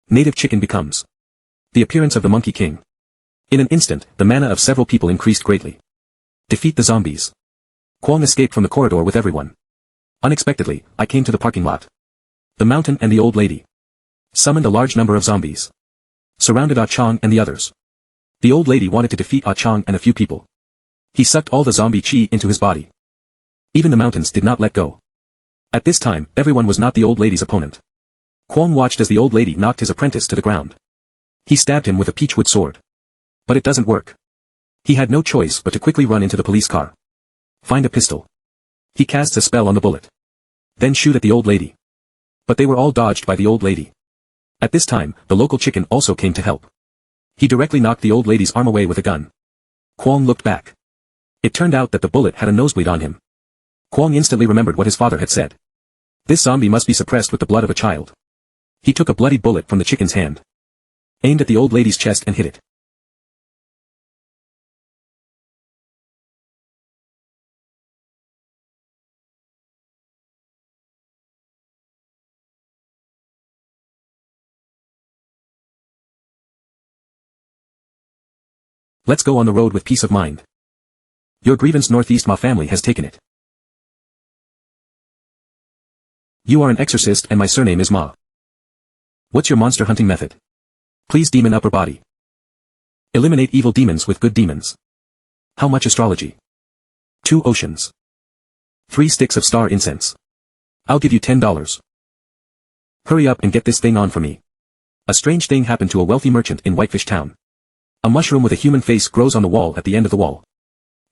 Native chicken becomes the appearance of the Monkey King. In an instant, the mana of several people increased greatly. Defeat the zombies. Kwong escaped from the corridor with everyone. Unexpectedly, I came to the parking lot. The mountain and the old lady summoned a large number of zombies. Surrounded Ah Chang and the others. The old lady wanted to defeat Ah Chang and a few people. He sucked all the zombie chi into his body. Even the mountains did not let go. At this time, everyone was not the old lady's opponent. Kwong watched as the old lady knocked his apprentice to the ground. He stabbed him with a peachwood sword. But it doesn't work. He had no choice but to quickly run into the police car. Find a pistol. He casts a spell on the bullet. Then shoot at the old lady. But they were all dodged by the old lady. At this time, the local chicken also came to help. He directly knocked the old lady's arm away with a gun. Kwong looked back. It turned out that the bullet had a nosebleed on him. Kwong instantly remembered what his father had said. This zombie must be suppressed with the blood of a child. He took a bloody bullet from the chicken's hand. Aimed at the old lady's chest and hit it. Let's go on the road with peace of mind. Your grievance Northeast Ma family has taken it. You are an exorcist and my surname is Ma. What's your monster hunting method? Please demon upper body. Eliminate evil demons with good demons. How much astrology? 2 oceans. 3 sticks of star incense. I'll give you $10. Hurry up and get this thing on for me. A strange thing happened to a wealthy merchant in Whitefish Town. A mushroom with a human face grows on the wall at the end of the wall.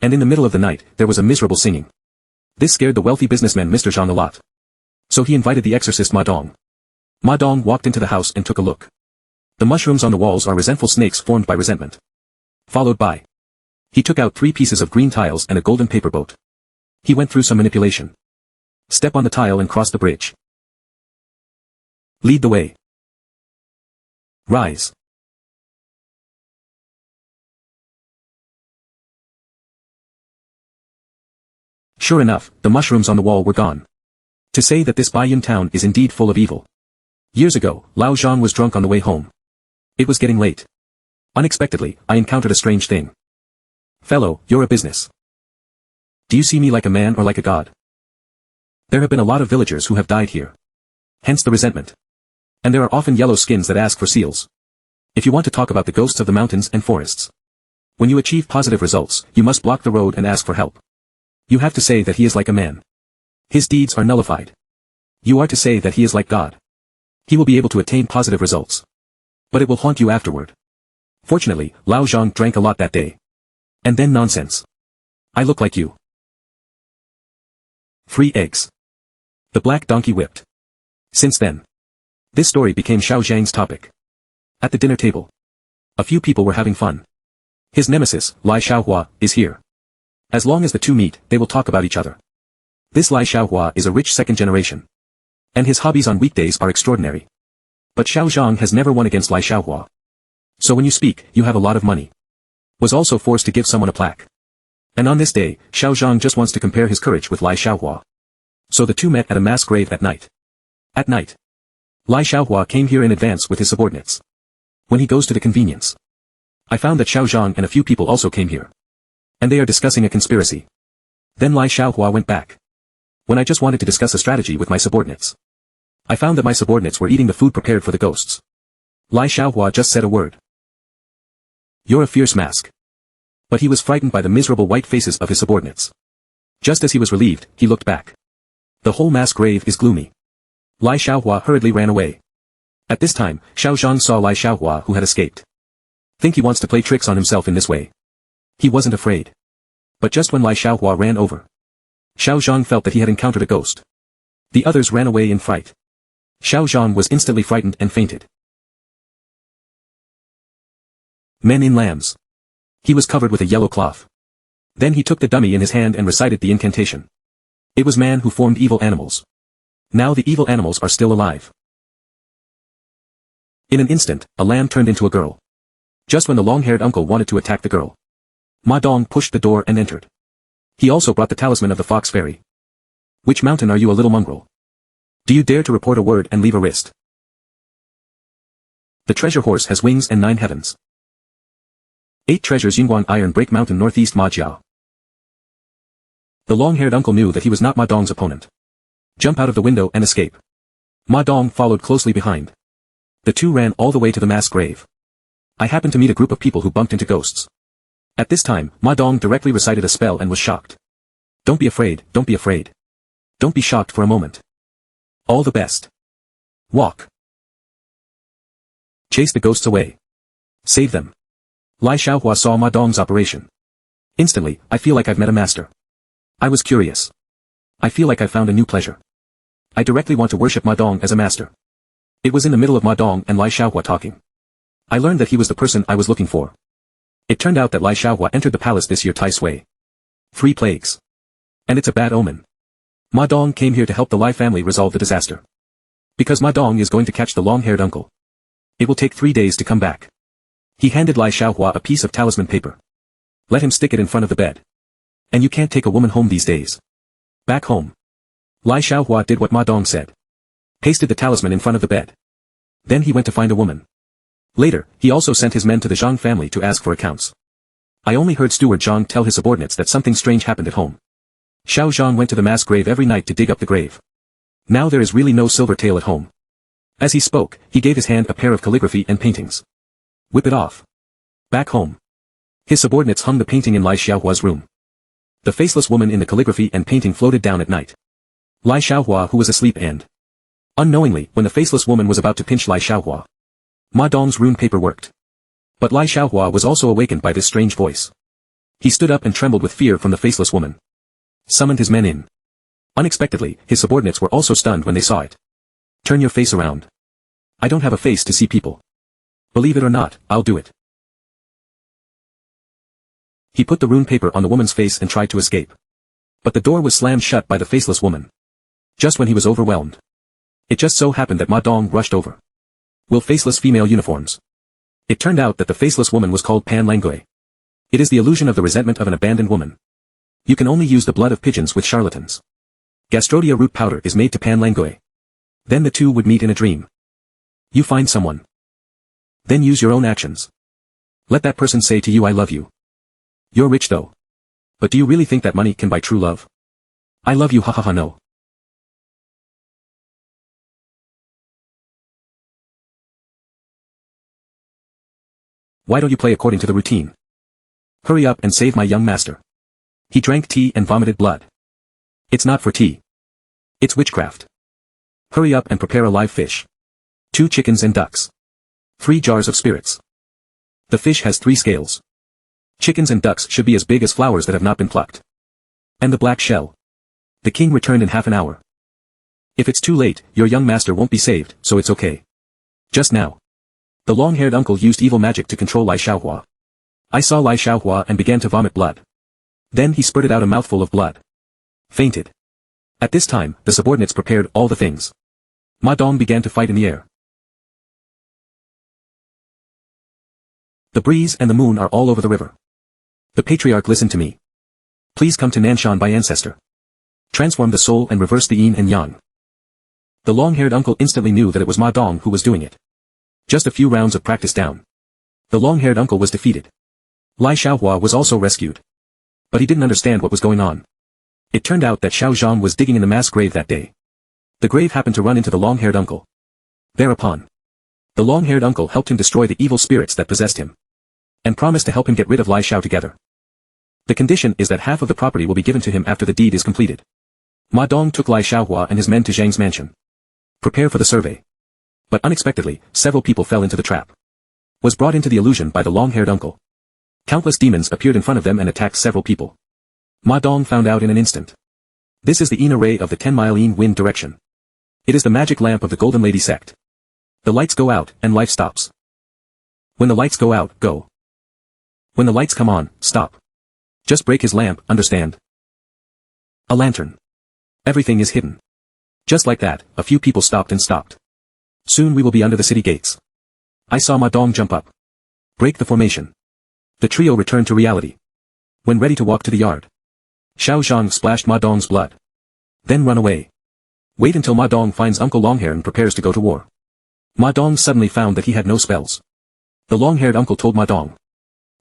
And in the middle of the night, there was a miserable singing. This scared the wealthy businessman Mr. Zhang a lot. So he invited the exorcist Ma Dong. Ma Dong walked into the house and took a look. The mushrooms on the walls are resentful snakes formed by resentment. Followed by. He took out 3 pieces of green tiles and a golden paper boat. He went through some manipulation. Step on the tile and cross the bridge. Lead the way. Rise. Sure enough, the mushrooms on the wall were gone. To say that this Baiyun town is indeed full of evil. Years ago, Lao Zhang was drunk on the way home. It was getting late. Unexpectedly, I encountered a strange thing. Fellow, you're a business. Do you see me like a man or like a god? There have been a lot of villagers who have died here. Hence the resentment. And there are often yellow skins that ask for seals. If you want to talk about the ghosts of the mountains and forests. When you achieve positive results, you must block the road and ask for help. You have to say that he is like a man. His deeds are nullified. You are to say that he is like God. He will be able to attain positive results. But it will haunt you afterward. Fortunately, Lao Zhang drank a lot that day. And then nonsense. I look like you. Free eggs. The black donkey whipped. Since then. This story became Xiao Zhang's topic. At the dinner table. A few people were having fun. His nemesis, Lai Xiaohua, is here. As long as the two meet, they will talk about each other. This Lai Xiaohua is a rich second generation. And his hobbies on weekdays are extraordinary. But Xiao Zhang has never won against Lai Xiaohua. So when you speak, you have a lot of money. Was also forced to give someone a plaque. And on this day, Xiao Zhang just wants to compare his courage with Lai Xiaohua. So the two met at a mass grave at night. At night. Lai Xiaohua came here in advance with his subordinates. When he goes to the convenience. I found that Xiao Zhang and a few people also came here. And they are discussing a conspiracy. Then Lai Xiaohua went back. When I just wanted to discuss a strategy with my subordinates. I found that my subordinates were eating the food prepared for the ghosts. Lai Xiaohua just said a word. You're a fierce mask. But he was frightened by the miserable white faces of his subordinates. Just as he was relieved, he looked back. The whole mass grave is gloomy. Lai Xiaohua hurriedly ran away. At this time, Xiao Zhang saw Lai Xiaohua who had escaped. Think he wants to play tricks on himself in this way. He wasn't afraid. But just when Lai Xiaohua ran over, Xiao Zhang felt that he had encountered a ghost. The others ran away in fright. Xiao Zhang was instantly frightened and fainted. Men in lambs. He was covered with a yellow cloth. Then he took the dummy in his hand and recited the incantation. It was man who formed evil animals. Now the evil animals are still alive. In an instant, a lamb turned into a girl. Just when the long-haired uncle wanted to attack the girl, Ma Dong pushed the door and entered. He also brought the talisman of the fox fairy. Which mountain are you, a little mongrel? Do you dare to report a word and leave a wrist? The treasure horse has wings and 9 heavens. 8 treasures Yunguang Iron Break Mountain Northeast Ma Jia. The long-haired uncle knew that he was not Ma Dong's opponent. Jump out of the window and escape. Ma Dong followed closely behind. The two ran all the way to the mass grave. I happened to meet a group of people who bumped into ghosts. At this time, Ma Dong directly recited a spell and was shocked. Don't be afraid, don't be afraid. Don't be shocked for a moment. All the best. Walk. Chase the ghosts away. Save them. Lai Xiaohua saw Ma Dong's operation. Instantly, I feel like I've met a master. I was curious. I feel like I found a new pleasure. I directly want to worship Ma Dong as a master. It was in the middle of Ma Dong and Lai Xiaohua talking. I learned that he was the person I was looking for. It turned out that Lai Xiaohua entered the palace this year Tai Sui. 3 plagues. And it's a bad omen. Ma Dong came here to help the Lai family resolve the disaster. Because Ma Dong is going to catch the long-haired uncle. It will take 3 days to come back. He handed Lai Xiaohua a piece of talisman paper. Let him stick it in front of the bed. And you can't take a woman home these days. Back home. Lai Xiaohua did what Ma Dong said. Pasted the talisman in front of the bed. Then he went to find a woman. Later, he also sent his men to the Zhang family to ask for accounts. I only heard Steward Zhang tell his subordinates that something strange happened at home. Xiao Zhang went to the mass grave every night to dig up the grave. Now there is really no silver tail at home. As he spoke, he gave his hand a pair of calligraphy and paintings. Whip it off. Back home. His subordinates hung the painting in Lai Xiaohua's room. The faceless woman in the calligraphy and painting floated down at night. Lai Xiaohua who was asleep and unknowingly, when the faceless woman was about to pinch Lai Xiaohua, Ma Dong's rune paper worked. But Lai Xiaohua was also awakened by this strange voice. He stood up and trembled with fear from the faceless woman. Summoned his men in. Unexpectedly, his subordinates were also stunned when they saw it. Turn your face around. I don't have a face to see people. Believe it or not, I'll do it. He put the rune paper on the woman's face and tried to escape. But the door was slammed shut by the faceless woman. Just when he was overwhelmed. It just so happened that Ma Dong rushed over. Will faceless female uniforms. It turned out that the faceless woman was called Pan Langui. It is the illusion of the resentment of an abandoned woman. You can only use the blood of pigeons with charlatans. Gastrodia root powder is made to Pan Langui. Then the two would meet in a dream. You find someone. Then use your own actions. Let that person say to you I love you. You're rich though. But do you really think that money can buy true love? I love you, ha ha ha, no. Why don't you play according to the routine? Hurry up and save my young master. He drank tea and vomited blood. It's not for tea. It's witchcraft. Hurry up and prepare a live fish. 2 chickens and ducks. 3 jars of spirits. The fish has 3 scales. Chickens and ducks should be as big as flowers that have not been plucked. And the black shell. The king returned in half an hour. If it's too late, your young master won't be saved, so it's okay. Just now. The long-haired uncle used evil magic to control Lai Xiaohua. I saw Lai Xiaohua and began to vomit blood. Then he spurted out a mouthful of blood. Fainted. At this time, the subordinates prepared all the things. Ma Dong began to fight in the air. The breeze and the moon are all over the river. The patriarch listened to me. Please come to Nanshan by ancestor. Transform the soul and reverse the yin and yang. The long-haired uncle instantly knew that it was Ma Dong who was doing it. Just a few rounds of practice down. The long-haired uncle was defeated. Lai Xiaohua was also rescued. But he didn't understand what was going on. It turned out that Xiao Zhang was digging in the mass grave that day. The grave happened to run into the long-haired uncle. Thereupon, the long-haired uncle helped him destroy the evil spirits that possessed him. And promised to help him get rid of Lai Xiao together. The condition is that half of the property will be given to him after the deed is completed. Ma Dong took Lai Xiaohua and his men to Zhang's mansion. Prepare for the survey. But unexpectedly, several people fell into the trap. Was brought into the illusion by the long-haired uncle. Countless demons appeared in front of them and attacked several people. Ma Dong found out in an instant. This is the Yin array of the 10-mile Yin wind direction. It is the magic lamp of the Golden Lady sect. The lights go out, and life stops. When the lights go out, go. When the lights come on, stop. Just break his lamp, understand? A lantern. Everything is hidden. Just like that, a few people stopped and stopped. Soon we will be under the city gates. I saw Ma Dong jump up. Break the formation. The trio returned to reality. When ready to walk to the yard, Xiao Zhang splashed Ma Dong's blood. Then run away. Wait until Ma Dong finds Uncle Longhair and prepares to go to war. Ma Dong suddenly found that he had no spells. The long-haired uncle told Ma Dong.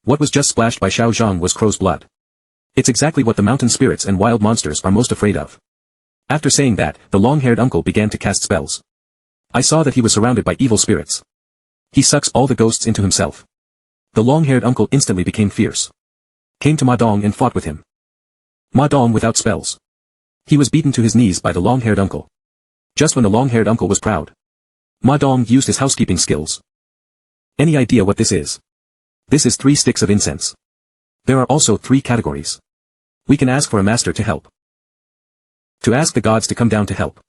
What was just splashed by Xiao Zhang was crow's blood. It's exactly what the mountain spirits and wild monsters are most afraid of. After saying that, the long-haired uncle began to cast spells. I saw that he was surrounded by evil spirits. He sucks all the ghosts into himself. The long-haired uncle instantly became fierce. Came to Ma Dong and fought with him. Ma Dong without spells. He was beaten to his knees by the long-haired uncle. Just when the long-haired uncle was proud, Ma Dong used his housekeeping skills. Any idea what this is? This is 3 sticks of incense. There are also 3 categories. We can ask for a master to help. To ask the gods to come down to help.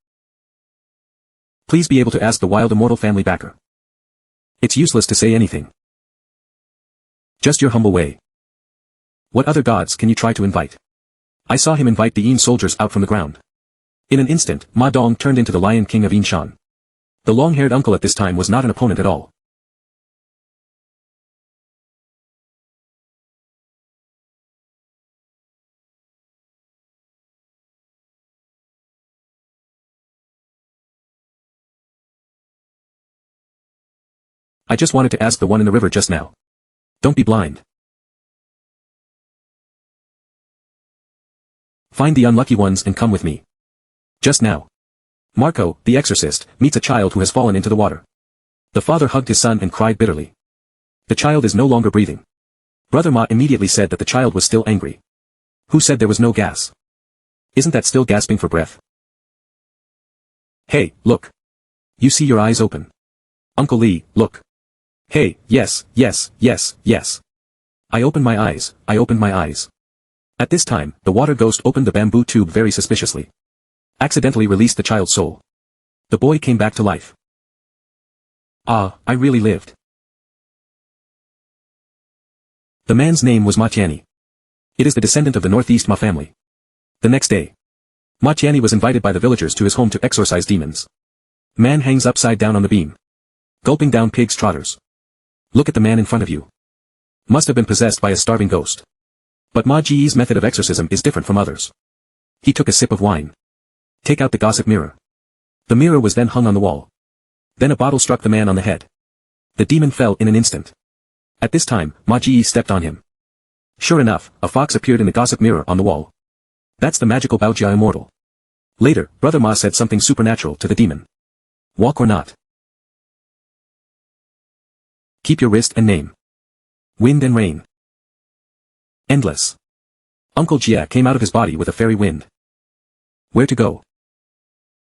Please be able to ask the wild immortal family backer. It's useless to say anything. Just your humble way. What other gods can you try to invite? I saw him invite the Yin soldiers out from the ground. In an instant, Ma Dong turned into the Lion King of Yinshan. The long-haired uncle at this time was not an opponent at all. I just wanted to ask the one in the river just now. Don't be blind. Find the unlucky ones and come with me. Just now. Marco, the exorcist, meets a child who has fallen into the water. The father hugged his son and cried bitterly. The child is no longer breathing. Brother Ma immediately said that the child was still angry. Who said there was no gas? Isn't that still gasping for breath? Hey, look. You see your eyes open. Uncle Lee, look. Hey, yes, yes, yes, yes. I opened my eyes, I opened my eyes. At this time, the water ghost opened the bamboo tube very suspiciously. Accidentally released the child's soul. The boy came back to life. Ah, I really lived. The man's name was Ma Tianyi. It is the descendant of the Northeast Ma family. The next day, Ma Tianyi was invited by the villagers to his home to exorcise demons. Man hangs upside down on the beam. Gulping down pig's trotters. Look at the man in front of you. Must have been possessed by a starving ghost. But Ma Ji's method of exorcism is different from others. He took a sip of wine. Take out the gossip mirror. The mirror was then hung on the wall. Then a bottle struck the man on the head. The demon fell in an instant. At this time, Ma Ji stepped on him. Sure enough, a fox appeared in the gossip mirror on the wall. That's the magical Baojia immortal. Later, Brother Ma said something supernatural to the demon. Walk or not. Keep your wrist and name. Wind and rain. Endless. Uncle Jia came out of his body with a fairy wind. Where to go?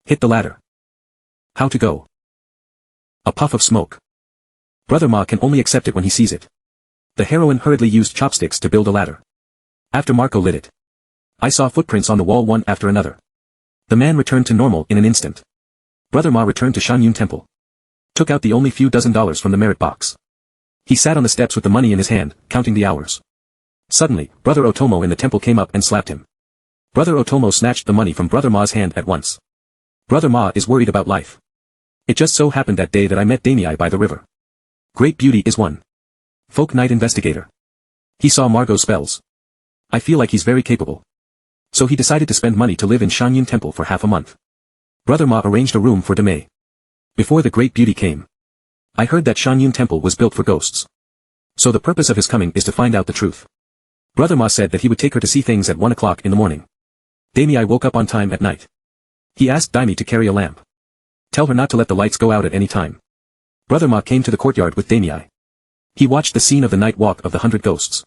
Hit the ladder. How to go? A puff of smoke. Brother Ma can only accept it when he sees it. The heroine hurriedly used chopsticks to build a ladder. After Marco lit it, I saw footprints on the wall one after another. The man returned to normal in an instant. Brother Ma returned to Shanyun Temple. Took out the only few dozen dollars from the merit box. He sat on the steps with the money in his hand, counting the hours. Suddenly, Brother Otomo in the temple came up and slapped him. Brother Otomo snatched the money from Brother Ma's hand at once. Brother Ma is worried about life. It just so happened that day that I met Damei by the river. Great beauty is one. Folk night investigator. He saw Margot's spells. I feel like he's very capable. So he decided to spend money to live in Shanyun Temple for half a month. Brother Ma arranged a room for Damei. Before the great beauty came, I heard that Shanyun Temple was built for ghosts. So the purpose of his coming is to find out the truth. Brother Ma said that he would take her to see things at 1 o'clock in the morning. Damei woke up on time at night. He asked Daimei to carry a lamp. Tell her not to let the lights go out at any time. Brother Ma came to the courtyard with Damei. He watched the scene of the night walk of the 100 ghosts.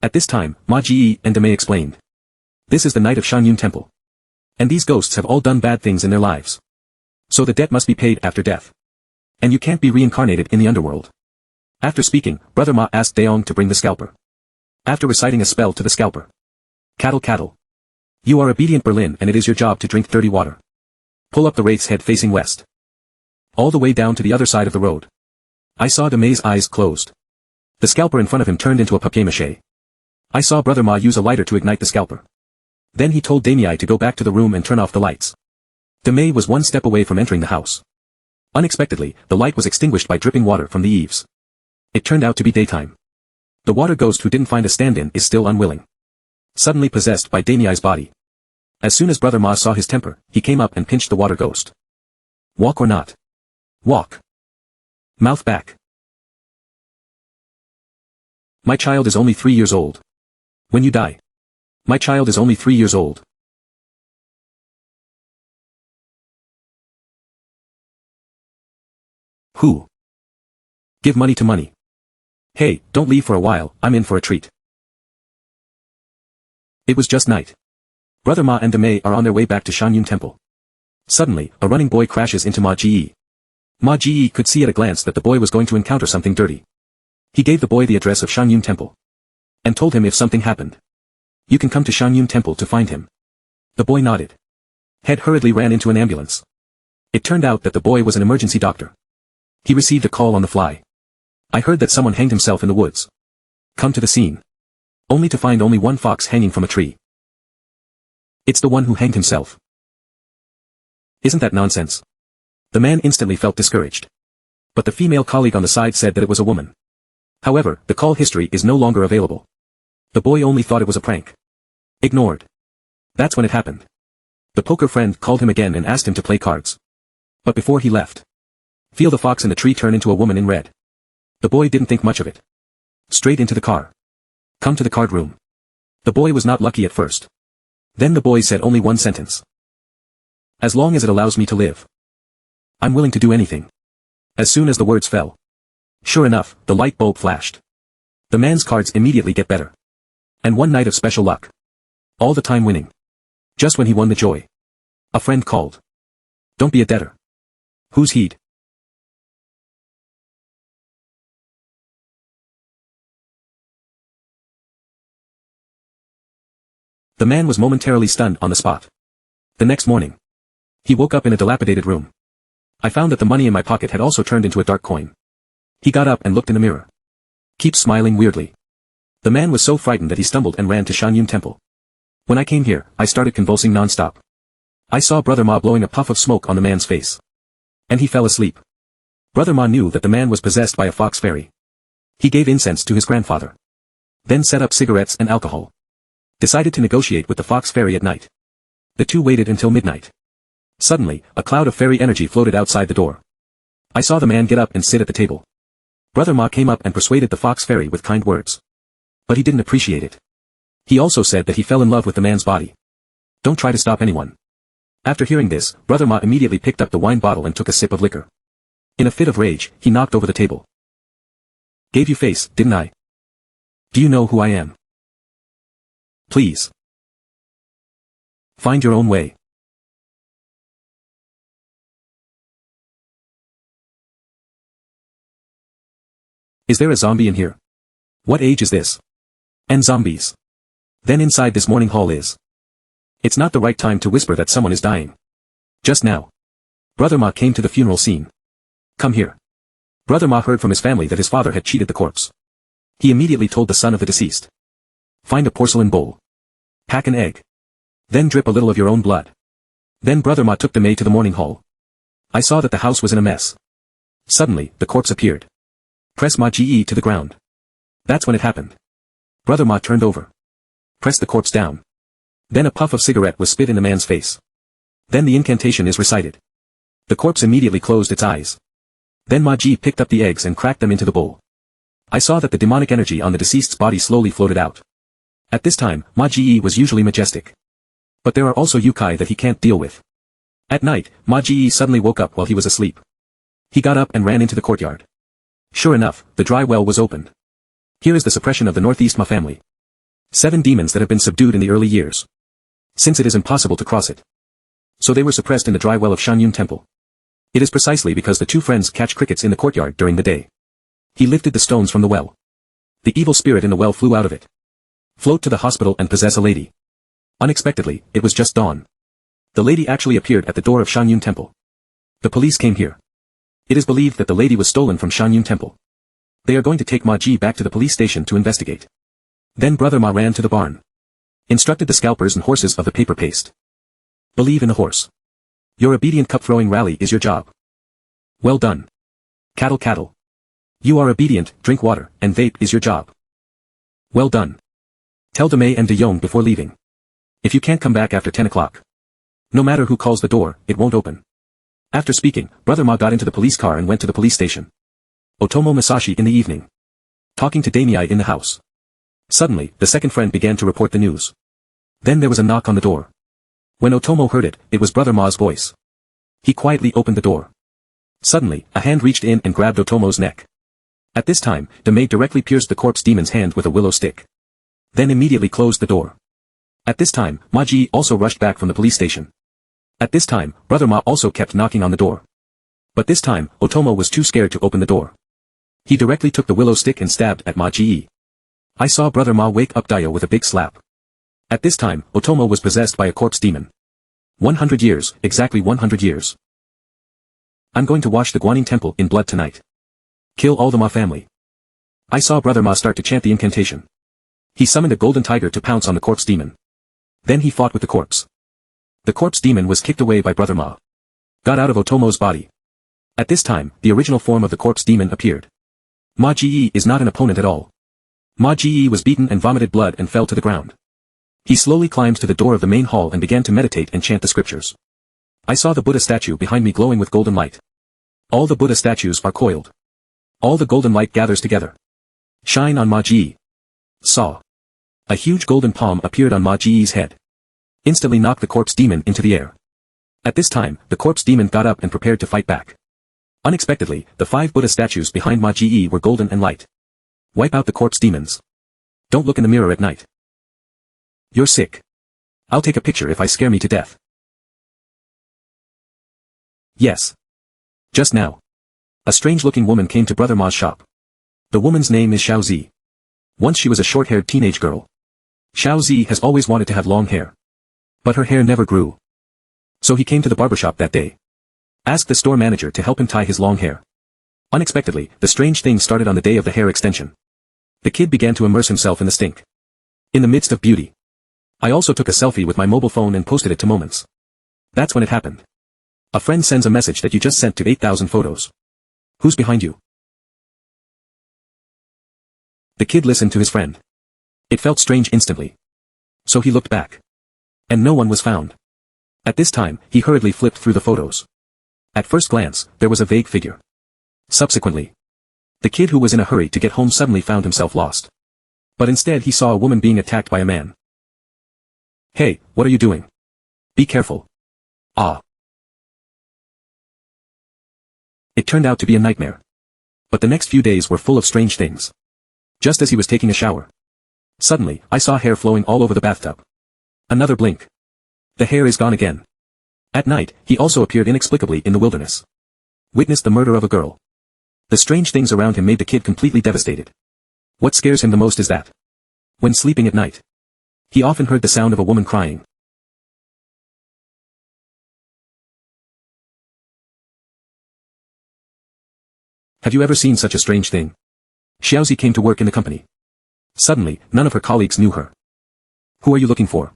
At this time, Ma Ji and Damei explained. This is the night of Shanyun Temple. And these ghosts have all done bad things in their lives. So the debt must be paid after death. And you can't be reincarnated in the underworld. After speaking, Brother Ma asked Daong to bring the scalper. After reciting a spell to the scalper. Cattle cattle. You are obedient Berlin and it is your job to drink dirty water. Pull up the wraith's head facing west. All the way down to the other side of the road. I saw Demay's eyes closed. The scalper in front of him turned into a papier-mâché. I saw Brother Ma use a lighter to ignite the scalper. Then he told Demei to go back to the room and turn off the lights. Demei was one step away from entering the house. Unexpectedly, the light was extinguished by dripping water from the eaves. It turned out to be daytime. The water ghost who didn't find a stand-in is still unwilling. Suddenly possessed by Demei's body. As soon as Brother Ma saw his temper, he came up and pinched the water ghost. Walk or not? Walk. Mouth back. My child is only 3 years old. When you die. My child is only 3 years old. Who? Give money to money. Hey, don't leave for a while, I'm in for a treat. It was just night. Brother Ma and Demei are on their way back to Shanyun Temple. Suddenly, a running boy crashes into Ma Ji. Ma Ji could see at a glance that the boy was going to encounter something dirty. He gave the boy the address of Shanyun Temple. And told him if something happened. You can come to Shanyun Temple to find him. The boy nodded. Head hurriedly ran into an ambulance. It turned out that the boy was an emergency doctor. He received a call on the fly. I heard that someone hanged himself in the woods. Come to the scene. Only to find only one fox hanging from a tree. It's the one who hanged himself. Isn't that nonsense? The man instantly felt discouraged. But the female colleague on the side said that it was a woman. However, the call history is no longer available. The boy only thought it was a prank. Ignored. That's when it happened. The poker friend called him again and asked him to play cards. But before he left. Feel the fox in the tree turn into a woman in red. The boy didn't think much of it. Straight into the car. Come to the card room. The boy was not lucky at first. Then the boy said only one sentence. As long as it allows me to live. I'm willing to do anything. As soon as the words fell. Sure enough, the light bulb flashed. The man's cards immediately get better. And one night of special luck. All the time winning. Just when he won the joy. A friend called. Don't be a debtor. Who's he'd? The man was momentarily stunned on the spot. The next morning. He woke up in a dilapidated room. I found that the money in my pocket had also turned into a dark coin. He got up and looked in the mirror. Keep smiling weirdly. The man was so frightened that he stumbled and ran to Shanyun Temple. When I came here, I started convulsing non-stop. I saw Brother Ma blowing a puff of smoke on the man's face. And he fell asleep. Brother Ma knew that the man was possessed by a fox fairy. He gave incense to his grandfather. Then set up cigarettes and alcohol. Decided to negotiate with the fox fairy at night. The two waited until midnight. Suddenly, a cloud of fairy energy floated outside the door. I saw the man get up and sit at the table. Brother Ma came up and persuaded the fox fairy with kind words. But he didn't appreciate it. He also said that he fell in love with the man's body. Don't try to stop anyone. After hearing this, Brother Ma immediately picked up the wine bottle and took a sip of liquor. In a fit of rage, he knocked over the table. Gave you face, didn't I? Do you know who I am? Please. Find your own way. Is there a zombie in here? What age is this? And zombies. Then inside this morning hall is. It's not the right time to whisper that someone is dying. Just now. Brother Ma came to the funeral scene. Come here. Brother Ma heard from his family that his father had cheated the corpse. He immediately told the son of the deceased. Find a porcelain bowl. Pack an egg. Then drip a little of your own blood. Then Brother Ma took the maid to the mourning hall. I saw that the house was in a mess. Suddenly, the corpse appeared. Press Ma Ji to the ground. That's when it happened. Brother Ma turned over. Pressed the corpse down. Then a puff of cigarette was spit in the man's face. Then the incantation is recited. The corpse immediately closed its eyes. Then Ma Ji picked up the eggs and cracked them into the bowl. I saw that the demonic energy on the deceased's body slowly floated out. At this time, Ma Ji was usually majestic. But there are also yokai that he can't deal with. At night, Ma Ji suddenly woke up while he was asleep. He got up and ran into the courtyard. Sure enough, the dry well was opened. Here is the suppression of the Northeast Ma family. 7 demons that have been subdued in the early years. Since it is impossible to cross it. So they were suppressed in the dry well of Shanyun Temple. It is precisely because the two friends catch crickets in the courtyard during the day. He lifted the stones from the well. The evil spirit in the well flew out of it. Float to the hospital and possess a lady. Unexpectedly, it was just dawn. The lady actually appeared at the door of Shanyun Temple. The police came here. It is believed that the lady was stolen from Shanyun Temple. They are going to take Ma Ji back to the police station to investigate. Then Brother Ma ran to the barn. Instructed the scalpers and horses of the paper paste. Believe in the horse. Your obedient cup-throwing rally is your job. Well done. Cattle cattle. You are obedient, drink water, and vape is your job. Well done. Tell De Mei and De Yong before leaving. If you can't come back after 10 o'clock. No matter who calls the door, it won't open. After speaking, Brother Ma got into the police car and went to the police station. Otomo Masashi in the evening. Talking to Damei in the house. Suddenly, the second friend began to report the news. Then there was a knock on the door. When Otomo heard it, it was Brother Ma's voice. He quietly opened the door. Suddenly, a hand reached in and grabbed Otomo's neck. At this time, Demei directly pierced the corpse demon's hand with a willow stick. Then immediately closed the door. At this time, Ma Ji also rushed back from the police station. At this time, Brother Ma also kept knocking on the door. But this time, Otomo was too scared to open the door. He directly took the willow stick and stabbed at Ma Ji. I saw Brother Ma wake up Dio with a big slap. At this time, Otomo was possessed by a corpse demon. 100 years, exactly 100 years. I'm going to wash the Guanyin temple in blood tonight. Kill all the Ma family. I saw Brother Ma start to chant the incantation. He summoned a golden tiger to pounce on the corpse demon. Then he fought with the corpse. The corpse demon was kicked away by Brother Ma. Got out of Otomo's body. At this time, the original form of the corpse demon appeared. Ma Ji is not an opponent at all. Ma Ji was beaten and vomited blood and fell to the ground. He slowly climbed to the door of the main hall and began to meditate and chant the scriptures. I saw the Buddha statue behind me glowing with golden light. All the Buddha statues are coiled. All the golden light gathers together. Shine on Ma Ji. Saw. A huge golden palm appeared on Ma Ji's head. Instantly knocked the corpse demon into the air. At this time, the corpse demon got up and prepared to fight back. Unexpectedly, the 5 Buddha statues behind Ma Ji were golden and light. Wipe out the corpse demons. Don't look in the mirror at night. You're sick. I'll take a picture if I scare me to death. Yes. Just now. A strange-looking woman came to Brother Ma's shop. The woman's name is Xiao Zi. Once she was a short-haired teenage girl. Xiao Zi has always wanted to have long hair. But her hair never grew. So he came to the barbershop that day. Asked the store manager to help him tie his long hair. Unexpectedly, the strange thing started on the day of the hair extension. The kid began to immerse himself in the stink. In the midst of beauty. I also took a selfie with my mobile phone and posted it to Moments. That's when it happened. A friend sends a message that you just sent to 8,000 photos. Who's behind you? The kid listened to his friend. It felt strange instantly. So he looked back. And no one was found. At this time, he hurriedly flipped through the photos. At first glance, there was a vague figure. Subsequently, the kid who was in a hurry to get home suddenly found himself lost. But instead he saw a woman being attacked by a man. Hey, what are you doing? Be careful. Ah. It turned out to be a nightmare. But the next few days were full of strange things. Just as he was taking a shower. Suddenly, I saw hair flowing all over the bathtub. Another blink. The hair is gone again. At night, he also appeared inexplicably in the wilderness. Witnessed the murder of a girl. The strange things around him made the kid completely devastated. What scares him the most is that, when sleeping at night, he often heard the sound of a woman crying. Have you ever seen such a strange thing? Xiaozi came to work in the company. Suddenly, none of her colleagues knew her. Who are you looking for?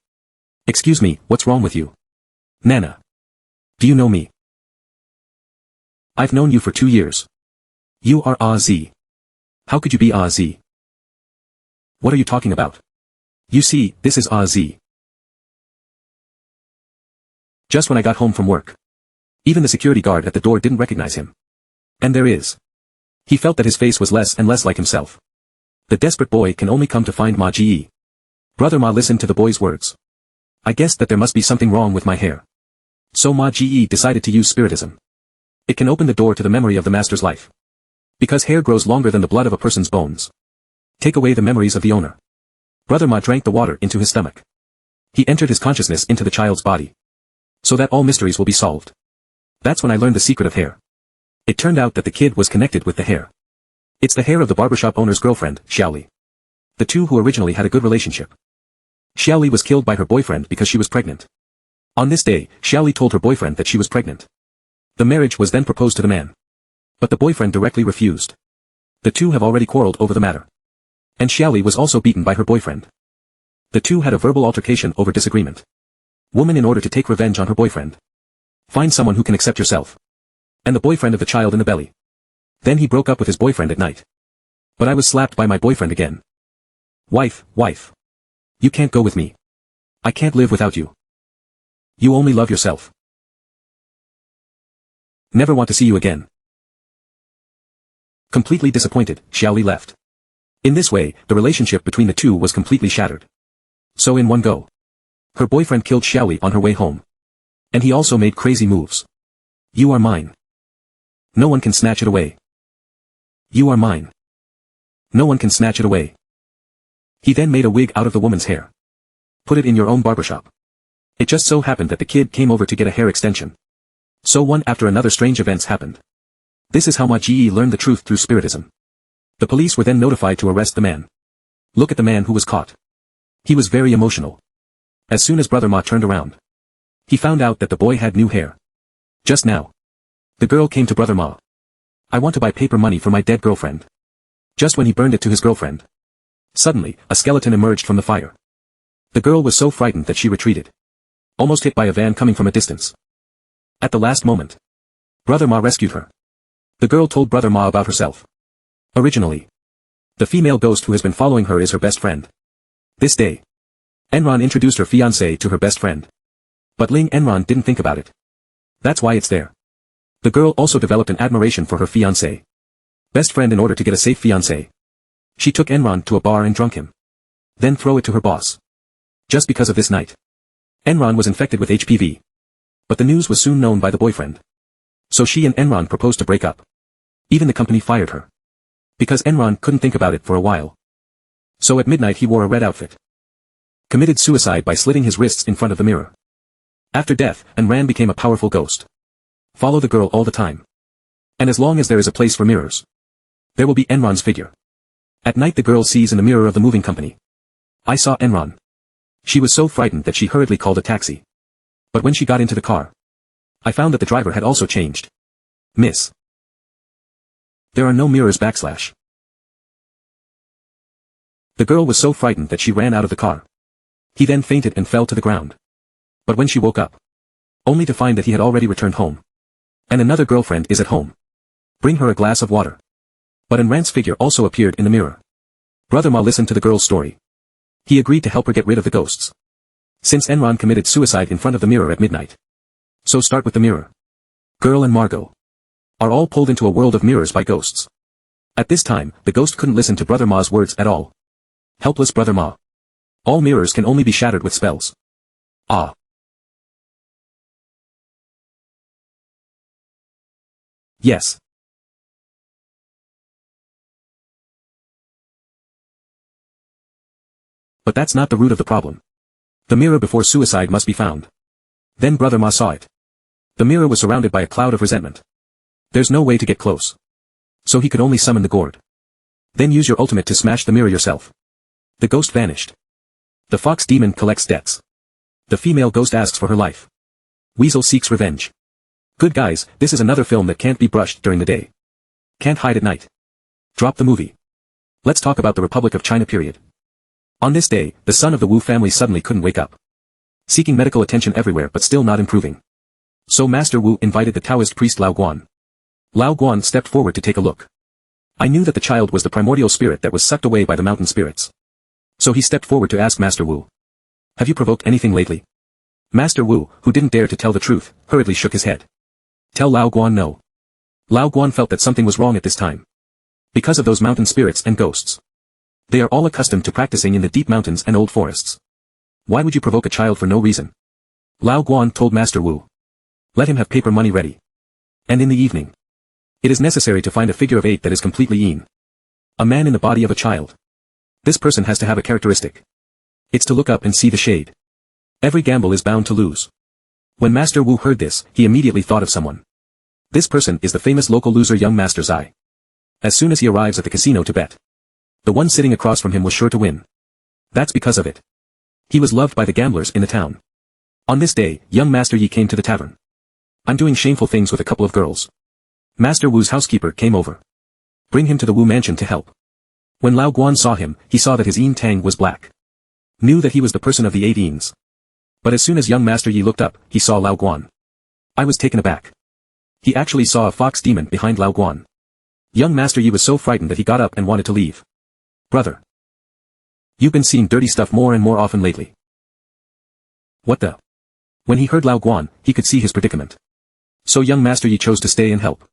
Excuse me, what's wrong with you? Nana. Do you know me? I've known you for 2 years. You are Ah Z. How could you be Ah Z? What are you talking about? You see, this is Ah Z. Just when I got home from work. Even the security guard at the door didn't recognize him. And there is. He felt that his face was less and less like himself. The desperate boy can only come to find Ma Ji. Brother Ma listened to the boy's words. I guessed that there must be something wrong with my hair. So Ma Ji decided to use spiritism. It can open the door to the memory of the master's life. Because hair grows longer than the blood of a person's bones. Take away the memories of the owner. Brother Ma drank the water into his stomach. He entered his consciousness into the child's body. So that all mysteries will be solved. That's when I learned the secret of hair. It turned out that the kid was connected with the hair. It's the hair of the barbershop owner's girlfriend, Xiaoli. The two who originally had a good relationship. Xiaoli was killed by her boyfriend because she was pregnant. On this day, Xiaoli told her boyfriend that she was pregnant. The marriage was then proposed to the man. But the boyfriend directly refused. The two have already quarreled over the matter. And Xiaoli was also beaten by her boyfriend. The two had a verbal altercation over disagreement. Woman in order to take revenge on her boyfriend. Find someone who can accept yourself. And the boyfriend of the child in the belly. Then he broke up with his boyfriend at night. But I was slapped by my boyfriend again. Wife. You can't go with me. I can't live without you. You only love yourself. Never want to see you again. Completely disappointed, Xiaoli left. In this way, the relationship between the two was completely shattered. So in one go. Her boyfriend killed Xiaoli on her way home. And he also made crazy moves. You are mine. No one can snatch it away. You are mine. No one can snatch it away. He then made a wig out of the woman's hair. Put it in your own barbershop. It just so happened that the kid came over to get a hair extension. So one after another strange events happened. This is how Ma Ji learned the truth through spiritism. The police were then notified to arrest the man. Look at the man who was caught. He was very emotional. As soon as Brother Ma turned around, he found out that the boy had new hair. Just now. The girl came to Brother Ma. I want to buy paper money for my dead girlfriend. Just when he burned it to his girlfriend. Suddenly, a skeleton emerged from the fire. The girl was so frightened that she retreated. Almost hit by a van coming from a distance. At the last moment, Brother Ma rescued her. The girl told Brother Ma about herself. Originally, the female ghost who has been following her is her best friend. This day, Enron introduced her fiancé to her best friend. But Ling Enron didn't think about it. That's why it's there. The girl also developed an admiration for her fiancé. Best friend in order to get a safe fiancé. She took Enron to a bar and drunk him. Then throw it to her boss. Just because of this night. Enron was infected with HPV. But the news was soon known by the boyfriend. So she and Enron proposed to break up. Even the company fired her. Because Enron couldn't think about it for a while. So at midnight he wore a red outfit. Committed suicide by slitting his wrists in front of the mirror. After death, Enron became a powerful ghost. Follow the girl all the time. And as long as there is a place for mirrors, there will be Enron's figure. At night the girl sees in the mirror of the moving company. I saw Enron. She was so frightened that she hurriedly called a taxi. But when she got into the car, I found that the driver had also changed. Miss. There are no mirrors /. The girl was so frightened that she ran out of the car. He then fainted and fell to the ground. But when she woke up, only to find that he had already returned home. And another girlfriend is at home. Bring her a glass of water. But Enran's figure also appeared in the mirror. Brother Ma listened to the girl's story. He agreed to help her get rid of the ghosts. Since Enron committed suicide in front of the mirror at midnight. So start with the mirror. Girl and Margot are all pulled into a world of mirrors by ghosts. At this time, the ghost couldn't listen to Brother Ma's words at all. Helpless Brother Ma. All mirrors can only be shattered with spells. Ah. Yes. But that's not the root of the problem. The mirror before suicide must be found. Then Brother Ma saw it. The mirror was surrounded by a cloud of resentment. There's no way to get close. So he could only summon the gourd. Then use your ultimate to smash the mirror yourself. The ghost vanished. The fox demon collects debts. The female ghost asks for her life. Weasel seeks revenge. Good guys, this is another film that can't be brushed during the day. Can't hide at night. Drop the movie. Let's talk about the Republic of China period. On this day, the son of the Wu family suddenly couldn't wake up. Seeking medical attention everywhere but still not improving. So Master Wu invited the Taoist priest Lao Guan. Lao Guan stepped forward to take a look. I knew that the child was the primordial spirit that was sucked away by the mountain spirits. So he stepped forward to ask Master Wu. Have you provoked anything lately? Master Wu, who didn't dare to tell the truth, hurriedly shook his head. Tell Lao Guan no. Lao Guan felt that something was wrong at this time. Because of those mountain spirits and ghosts. They are all accustomed to practicing in the deep mountains and old forests. Why would you provoke a child for no reason? Lao Guan told Master Wu. Let him have paper money ready. And in the evening, it is necessary to find a figure of 8 that is completely yin. A man in the body of a child. This person has to have a characteristic. It's to look up and see the shade. Every gamble is bound to lose. When Master Wu heard this, he immediately thought of someone. This person is the famous local loser young Master Zai. As soon as he arrives at the casino to bet, the one sitting across from him was sure to win. That's because of it. He was loved by the gamblers in the town. On this day, young Master Yi came to the tavern. I'm doing shameful things with a couple of girls. Master Wu's housekeeper came over. Bring him to the Wu mansion to help. When Lao Guan saw him, he saw that his Yin Tang was black. Knew that he was the person of the 8 Yins. But as soon as young Master Yi looked up, he saw Lao Guan. I was taken aback. He actually saw a fox demon behind Lao Guan. Young Master Yi was so frightened that he got up and wanted to leave. Brother. You've been seeing dirty stuff more and more often lately. What the? When he heard Lao Guan, he could see his predicament. So young Master Yi chose to stay and help.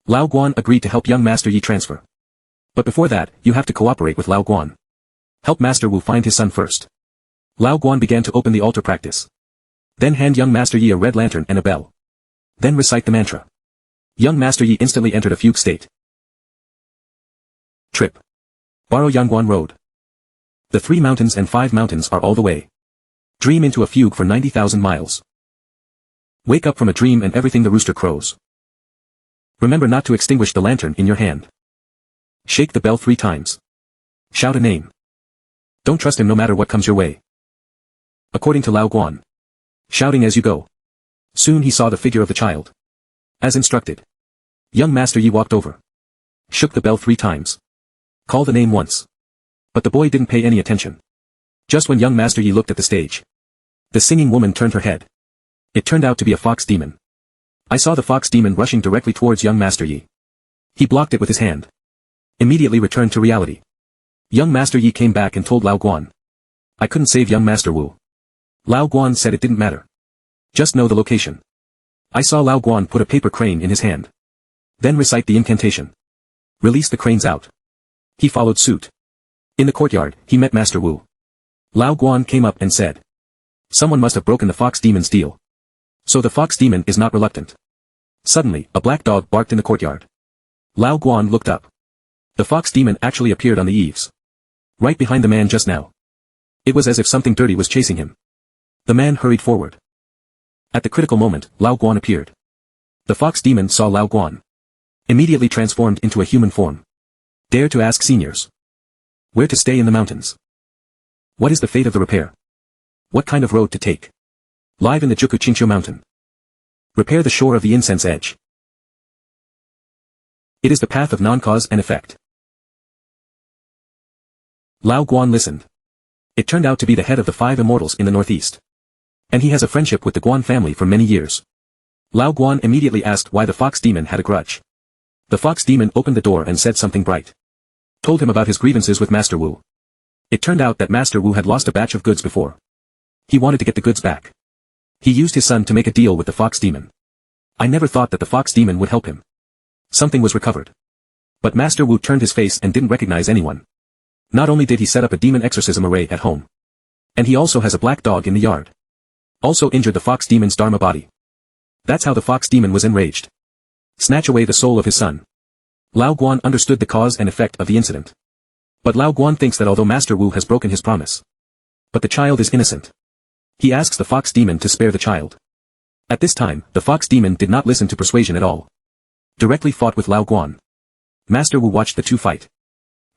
Lao Guan agreed to help young Master Yi transfer. But before that, you have to cooperate with Lao Guan. Help Master Wu find his son first. Lao Guan began to open the altar practice. Then hand young Master Yi a red lantern and a bell. Then recite the mantra. Young Master Yi instantly entered a fugue state. Trip. Borrow Yangguan Road. The 3 mountains and 5 mountains are all the way. Dream into a fugue for 90,000 miles. Wake up from a dream and everything the rooster crows. Remember not to extinguish the lantern in your hand. Shake the bell 3 times. Shout a name. Don't trust him no matter what comes your way. According to Lao Guan. Shouting as you go. Soon he saw the figure of the child. As instructed. Young Master Yi walked over. Shook the bell 3 times. Called the name once. But the boy didn't pay any attention. Just when young Master Yi looked at the stage. The singing woman turned her head. It turned out to be a fox demon. I saw the fox demon rushing directly towards young Master Yi. He blocked it with his hand. Immediately returned to reality. Young Master Yi came back and told Lao Guan. I couldn't save young Master Wu. Lao Guan said it didn't matter. Just know the location. I saw Lao Guan put a paper crane in his hand. Then recite the incantation. Release the cranes out. He followed suit. In the courtyard, he met Master Wu. Lao Guan came up and said. Someone must have broken the fox demon's deal. So the fox demon is not reluctant. Suddenly, a black dog barked in the courtyard. Lao Guan looked up. The fox demon actually appeared on the eaves. Right behind the man just now. It was as if something dirty was chasing him. The man hurried forward. At the critical moment, Lao Guan appeared. The fox demon saw Lao Guan. Immediately transformed into a human form. Dare to ask seniors. Where to stay in the mountains? What is the fate of the repair? What kind of road to take? Live in the Juku Qingqiu mountain. Repair the shore of the incense edge. It is the path of non-cause and effect. Lao Guan listened. It turned out to be the head of the 5 immortals in the northeast. And he has a friendship with the Guan family for many years. Lao Guan immediately asked why the fox demon had a grudge. The fox demon opened the door and said something bright. Told him about his grievances with Master Wu. It turned out that Master Wu had lost a batch of goods before. He wanted to get the goods back. He used his son to make a deal with the fox demon. I never thought that the fox demon would help him. Something was recovered. But Master Wu turned his face and didn't recognize anyone. Not only did he set up a demon exorcism array at home. And he also has a black dog in the yard. Also injured the fox demon's Dharma body. That's how the fox demon was enraged. Snatch away the soul of his son. Lao Guan understood the cause and effect of the incident. But Lao Guan thinks that although Master Wu has broken his promise. But the child is innocent. He asks the fox demon to spare the child. At this time, the fox demon did not listen to persuasion at all. Directly fought with Lao Guan. Master Wu watched the two fight.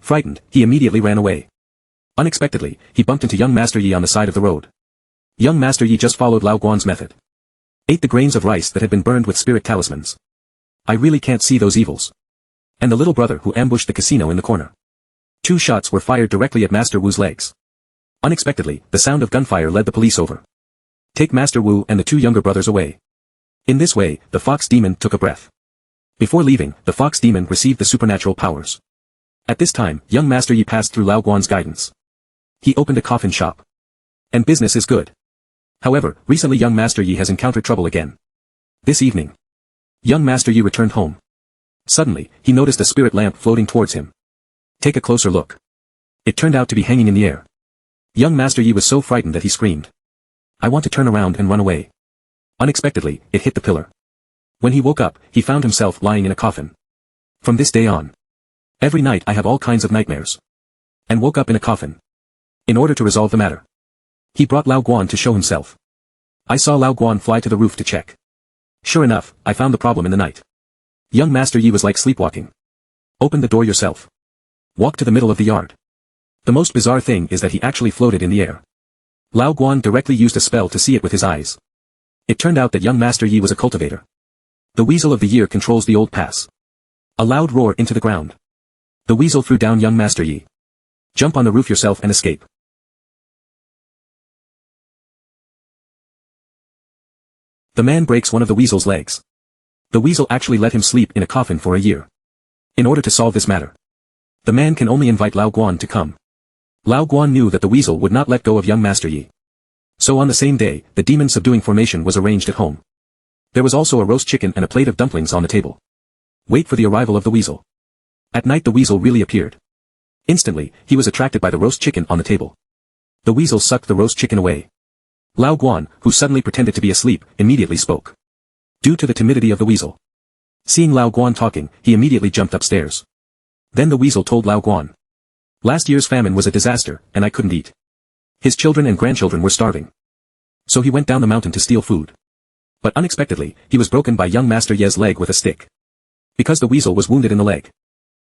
Frightened, he immediately ran away. Unexpectedly, he bumped into young Master Yi on the side of the road. Young Master Yi just followed Lao Guan's method. Ate the grains of rice that had been burned with spirit talismans. I really can't see those evils. And the little brother who ambushed the casino in the corner. 2 shots were fired directly at Master Wu's legs. Unexpectedly, the sound of gunfire led the police over. Take Master Wu and the 2 younger brothers away. In this way, the fox demon took a breath. Before leaving, the fox demon received the supernatural powers. At this time, young Master Yi passed through Lao Guan's guidance. He opened a coffin shop. And business is good. However, recently young Master Yi has encountered trouble again. This evening, young Master Yi returned home. Suddenly, he noticed a spirit lamp floating towards him. Take a closer look. It turned out to be hanging in the air. Young Master Yi was so frightened that he screamed. I want to turn around and run away. Unexpectedly, it hit the pillar. When he woke up, he found himself lying in a coffin. From this day on, every night I have all kinds of nightmares. And woke up in a coffin. In order to resolve the matter, he brought Lao Guan to show himself. I saw Lao Guan fly to the roof to check. Sure enough, I found the problem in the night. Young Master Yi was like sleepwalking. Open the door yourself. Walk to the middle of the yard. The most bizarre thing is that he actually floated in the air. Lao Guan directly used a spell to see it with his eyes. It turned out that young Master Yi was a cultivator. The weasel of the year controls the old pass. A loud roar into the ground. The weasel threw down young Master Yi. Jump on the roof yourself and escape. The man breaks one of the weasel's legs. The weasel actually let him sleep in a coffin for a year. In order to solve this matter, the man can only invite Lao Guan to come. Lao Guan knew that the weasel would not let go of young Master Yi. So on the same day, the demon subduing formation was arranged at home. There was also a roast chicken and a plate of dumplings on the table. Wait for the arrival of the weasel. At night the weasel really appeared. Instantly, he was attracted by the roast chicken on the table. The weasel sucked the roast chicken away. Lao Guan, who suddenly pretended to be asleep, immediately spoke. Due to the timidity of the weasel. Seeing Lao Guan talking, he immediately jumped upstairs. Then the weasel told Lao Guan. Last year's famine was a disaster, and I couldn't eat. His children and grandchildren were starving. So he went down the mountain to steal food. But unexpectedly, he was broken by young Master Ye's leg with a stick. Because the weasel was wounded in the leg.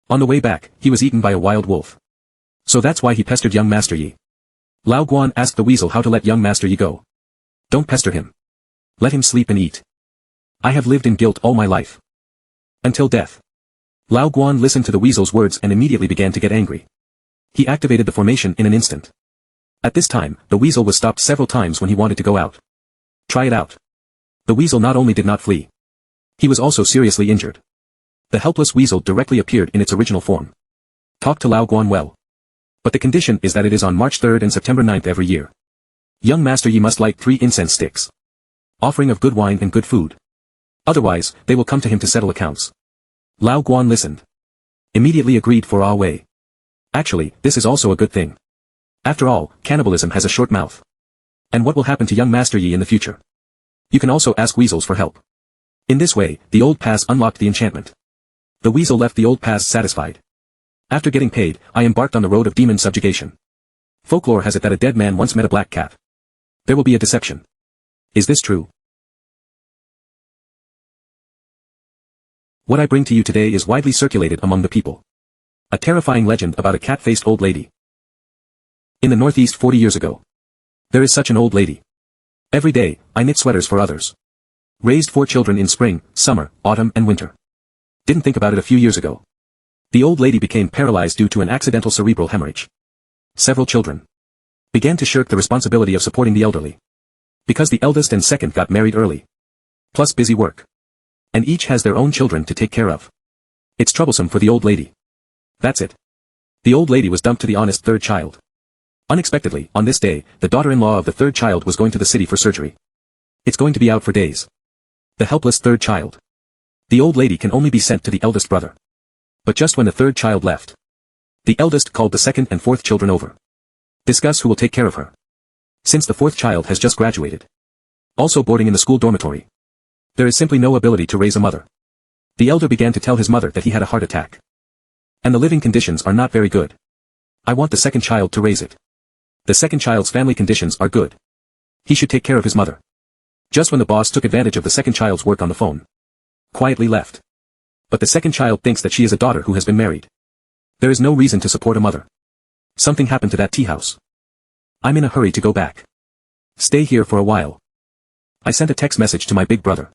On the way back, he was eaten by a wild wolf. So that's why he pestered young Master Yi. Lao Guan asked the weasel how to let young Master Yi go. Don't pester him. Let him sleep and eat. I have lived in guilt all my life. Until death. Lao Guan listened to the weasel's words and immediately began to get angry. He activated the formation in an instant. At this time, the weasel was stopped several times when he wanted to go out. Try it out. The weasel not only did not flee. He was also seriously injured. The helpless weasel directly appeared in its original form. Talk to Lao Guan well. But the condition is that it is on March 3rd and September 9th every year. Young Master Yi must light 3 incense sticks. Offering of good wine and good food. Otherwise, they will come to him to settle accounts. Lao Guan listened. Immediately agreed for Ah Wei. Actually, this is also a good thing. After all, cannibalism has a short mouth. And what will happen to young Master Yi in the future? You can also ask weasels for help. In this way, the old pass unlocked the enchantment. The weasel left the old pass satisfied. After getting paid, I embarked on the road of demon subjugation. Folklore has it that a dead man once met a black cat. There will be a deception. Is this true? What I bring to you today is widely circulated among the people. A terrifying legend about a cat-faced old lady. In the Northeast 40 years ago. There is such an old lady. Every day, I knit sweaters for others. Raised 4 children in spring, summer, autumn and winter. Didn't think about it a few years ago. The old lady became paralyzed due to an accidental cerebral hemorrhage. Several children began to shirk the responsibility of supporting the elderly. Because the eldest and second got married early. Plus busy work. And each has their own children to take care of. It's troublesome for the old lady. That's it. The old lady was dumped to the honest third child. Unexpectedly, on this day, the daughter-in-law of the third child was going to the city for surgery. It's going to be out for days. The helpless third child. The old lady can only be sent to the eldest brother. But just when the third child left, the eldest called the second and fourth children over. Discuss who will take care of her. Since the fourth child has just graduated. Also boarding in the school dormitory. There is simply no ability to raise a mother. The elder began to tell his mother that he had a heart attack. And the living conditions are not very good. I want the second child to raise it. The second child's family conditions are good. He should take care of his mother. Just when the boss took advantage of the second child's work on the phone. Quietly left. But the second child thinks that she is a daughter who has been married. There is no reason to support a mother. Something happened to that tea house. I'm in a hurry to go back. Stay here for a while. I sent a text message to my big brother.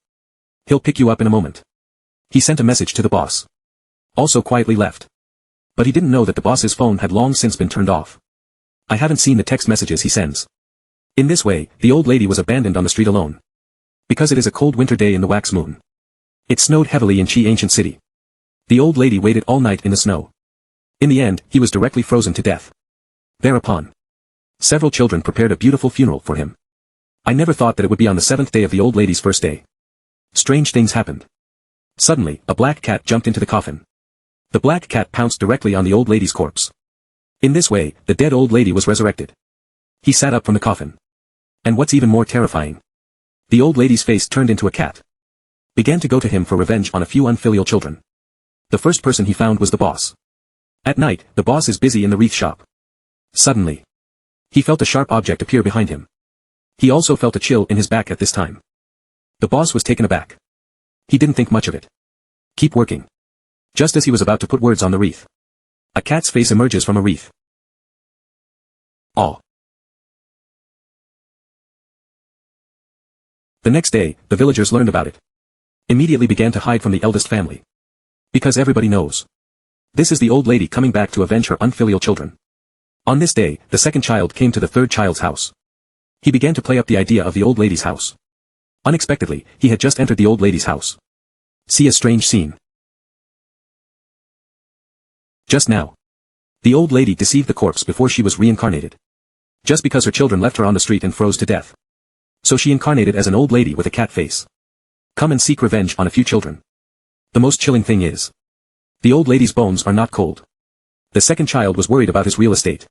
He'll pick you up in a moment. He sent a message to the boss. Also quietly left. But he didn't know that the boss's phone had long since been turned off. I haven't seen the text messages he sends. In this way, the old lady was abandoned on the street alone. Because it is a cold winter day in the wax moon. It snowed heavily in Qi ancient city. The old lady waited all night in the snow. In the end, he was directly frozen to death. Thereupon, several children prepared a beautiful funeral for him. I never thought that it would be on the 7th day of the old lady's first day. Strange things happened. Suddenly, a black cat jumped into the coffin. The black cat pounced directly on the old lady's corpse. In this way, the dead old lady was resurrected. He sat up from the coffin. And what's even more terrifying? The old lady's face turned into a cat. Began to go to him for revenge on a few unfilial children. The first person he found was the boss. At night, the boss is busy in the wreath shop. Suddenly, he felt a sharp object appear behind him. He also felt a chill in his back at this time. The boss was taken aback. He didn't think much of it. Keep working. Just as he was about to put words on the wreath, a cat's face emerges from a wreath. Aw. The next day, the villagers learned about it. Immediately began to hide from the eldest family. Because everybody knows. This is the old lady coming back to avenge her unfilial children. On this day, the second child came to the third child's house. He began to play up the idea of the old lady's house. Unexpectedly, he had just entered the old lady's house. See a strange scene. Just now. The old lady deceived the corpse before she was reincarnated. Just because her children left her on the street and froze to death. So she incarnated as an old lady with a cat face. Come and seek revenge on a few children. The most chilling thing is, the old lady's bones are not cold. The second child was worried about his real estate.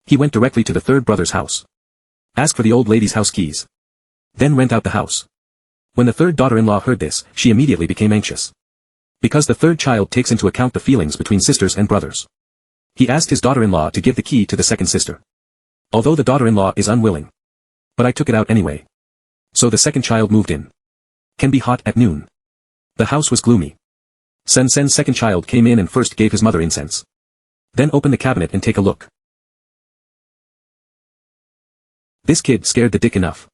He went directly to the third brother's house. Asked for the old lady's house keys. Then rent out the house. When the third daughter-in-law heard this, she immediately became anxious. Because the third child takes into account the feelings between sisters and brothers. He asked his daughter-in-law to give the key to the second sister. Although the daughter-in-law is unwilling. But I took it out anyway. So the second child moved in. Can be hot at noon. The house was gloomy. Sen's second child came in and first gave his mother incense. Then opened the cabinet and take a look. This kid scared the dick enough.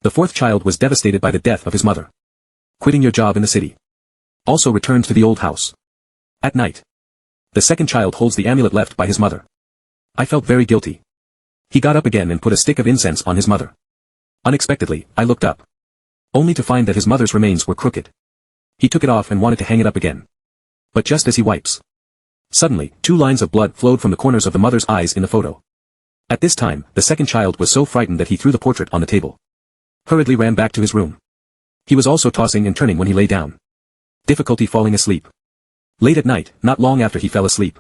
The fourth child was devastated by the death of his mother. Quitting your job in the city. Also returned to the old house. At night. The second child holds the amulet left by his mother. I felt very guilty. He got up again and put a stick of incense on his mother. Unexpectedly, I looked up. Only to find that his mother's remains were crooked. He took it off and wanted to hang it up again. But just as he wipes. Suddenly, 2 lines of blood flowed from the corners of the mother's eyes in the photo. At this time, the second child was so frightened that he threw the portrait on the table. Hurriedly ran back to his room. He was also tossing and turning when he lay down. Difficulty falling asleep. Late at night, not long after he fell asleep.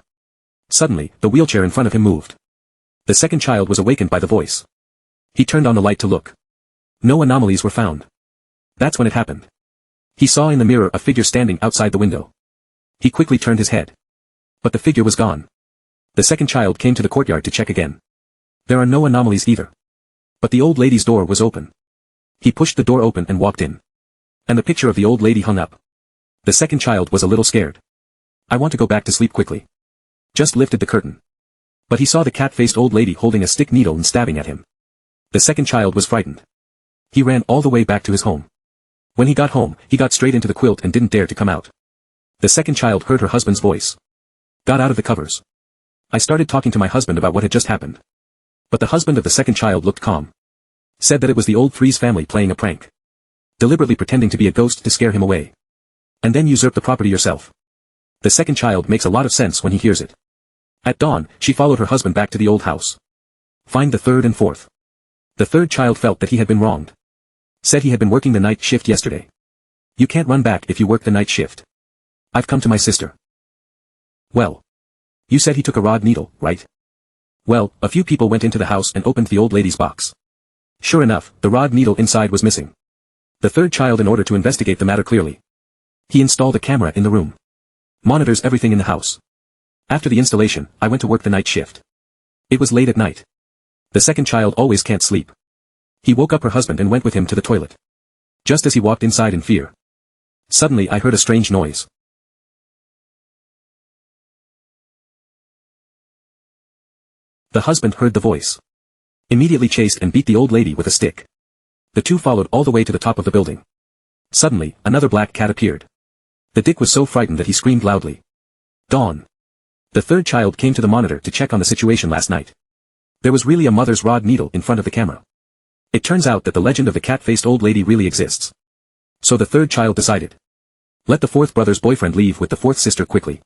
Suddenly, the wheelchair in front of him moved. The second child was awakened by the voice. He turned on the light to look. No anomalies were found. That's when it happened. He saw in the mirror a figure standing outside the window. He quickly turned his head. But the figure was gone. The second child came to the courtyard to check again. There are no anomalies either. But the old lady's door was open. He pushed the door open and walked in. And the picture of the old lady hung up. The second child was a little scared. I want to go back to sleep quickly. Just lifted the curtain. But he saw the cat-faced old lady holding a stick needle and stabbing at him. The second child was frightened. He ran all the way back to his home. When he got home, he got straight into the quilt and didn't dare to come out. The second child heard her husband's voice. Got out of the covers. I started talking to my husband about what had just happened. But the husband of the second child looked calm. Said that it was the old Freeze family playing a prank. Deliberately pretending to be a ghost to scare him away. And then usurp the property yourself. The second child makes a lot of sense when he hears it. At dawn, she followed her husband back to the old house. Find the third and fourth. The third child felt that he had been wronged. Said he had been working the night shift yesterday. You can't run back if you work the night shift. I've come to my sister. Well. You said he took a rod needle, right? Well, a few people went into the house and opened the old lady's box. Sure enough, the rod needle inside was missing. The third child, in order to investigate the matter clearly. He installed a camera in the room. Monitors everything in the house. After the installation, I went to work the night shift. It was late at night. The second child always can't sleep. He woke up her husband and went with him to the toilet. Just as he walked inside in fear. Suddenly I heard a strange noise. The husband heard the voice. Immediately chased and beat the old lady with a stick. The two followed all the way to the top of the building. Suddenly, another black cat appeared. The dick was so frightened that he screamed loudly. Dawn. The third child came to the monitor to check on the situation last night. There was really a mother's rod needle in front of the camera. It turns out that the legend of the cat-faced old lady really exists. So the third child decided. Let the fourth brother's boyfriend leave with the fourth sister quickly.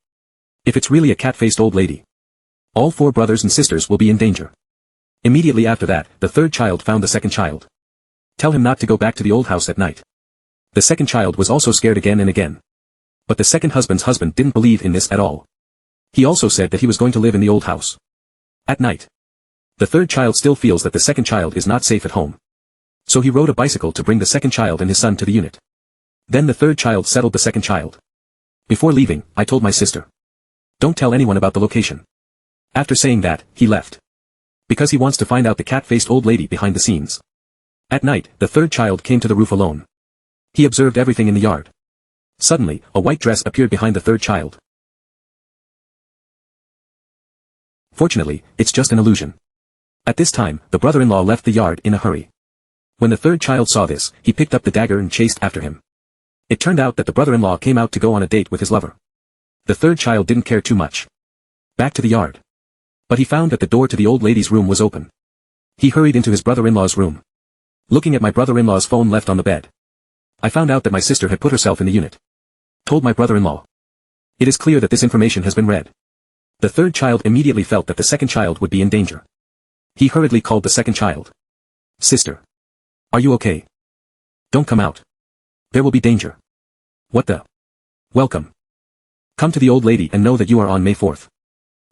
If it's really a cat-faced old lady, all 4 brothers and sisters will be in danger. Immediately after that, the third child found the second child. Tell him not to go back to the old house at night. The second child was also scared again and again. But the second husband's husband didn't believe in this at all. He also said that he was going to live in the old house. At night. The third child still feels that the second child is not safe at home. So he rode a bicycle to bring the second child and his son to the unit. Then the third child settled the second child. Before leaving, I told my sister. Don't tell anyone about the location. After saying that, he left. Because he wants to find out the cat-faced old lady behind the scenes. At night, the third child came to the roof alone. He observed everything in the yard. Suddenly, a white dress appeared behind the third child. Fortunately, it's just an illusion. At this time, the brother-in-law left the yard in a hurry. When the third child saw this, he picked up the dagger and chased after him. It turned out that the brother-in-law came out to go on a date with his lover. The third child didn't care too much. Back to the yard. But he found that the door to the old lady's room was open. He hurried into his brother-in-law's room. Looking at my brother-in-law's phone left on the bed, I found out that my sister had put herself in the unit. Told my brother-in-law. It is clear that this information has been read. The third child immediately felt that the second child would be in danger. He hurriedly called the second child. Sister. Are you okay? Don't come out. There will be danger. What the? Welcome. Come to the old lady and know that you are on May 4th.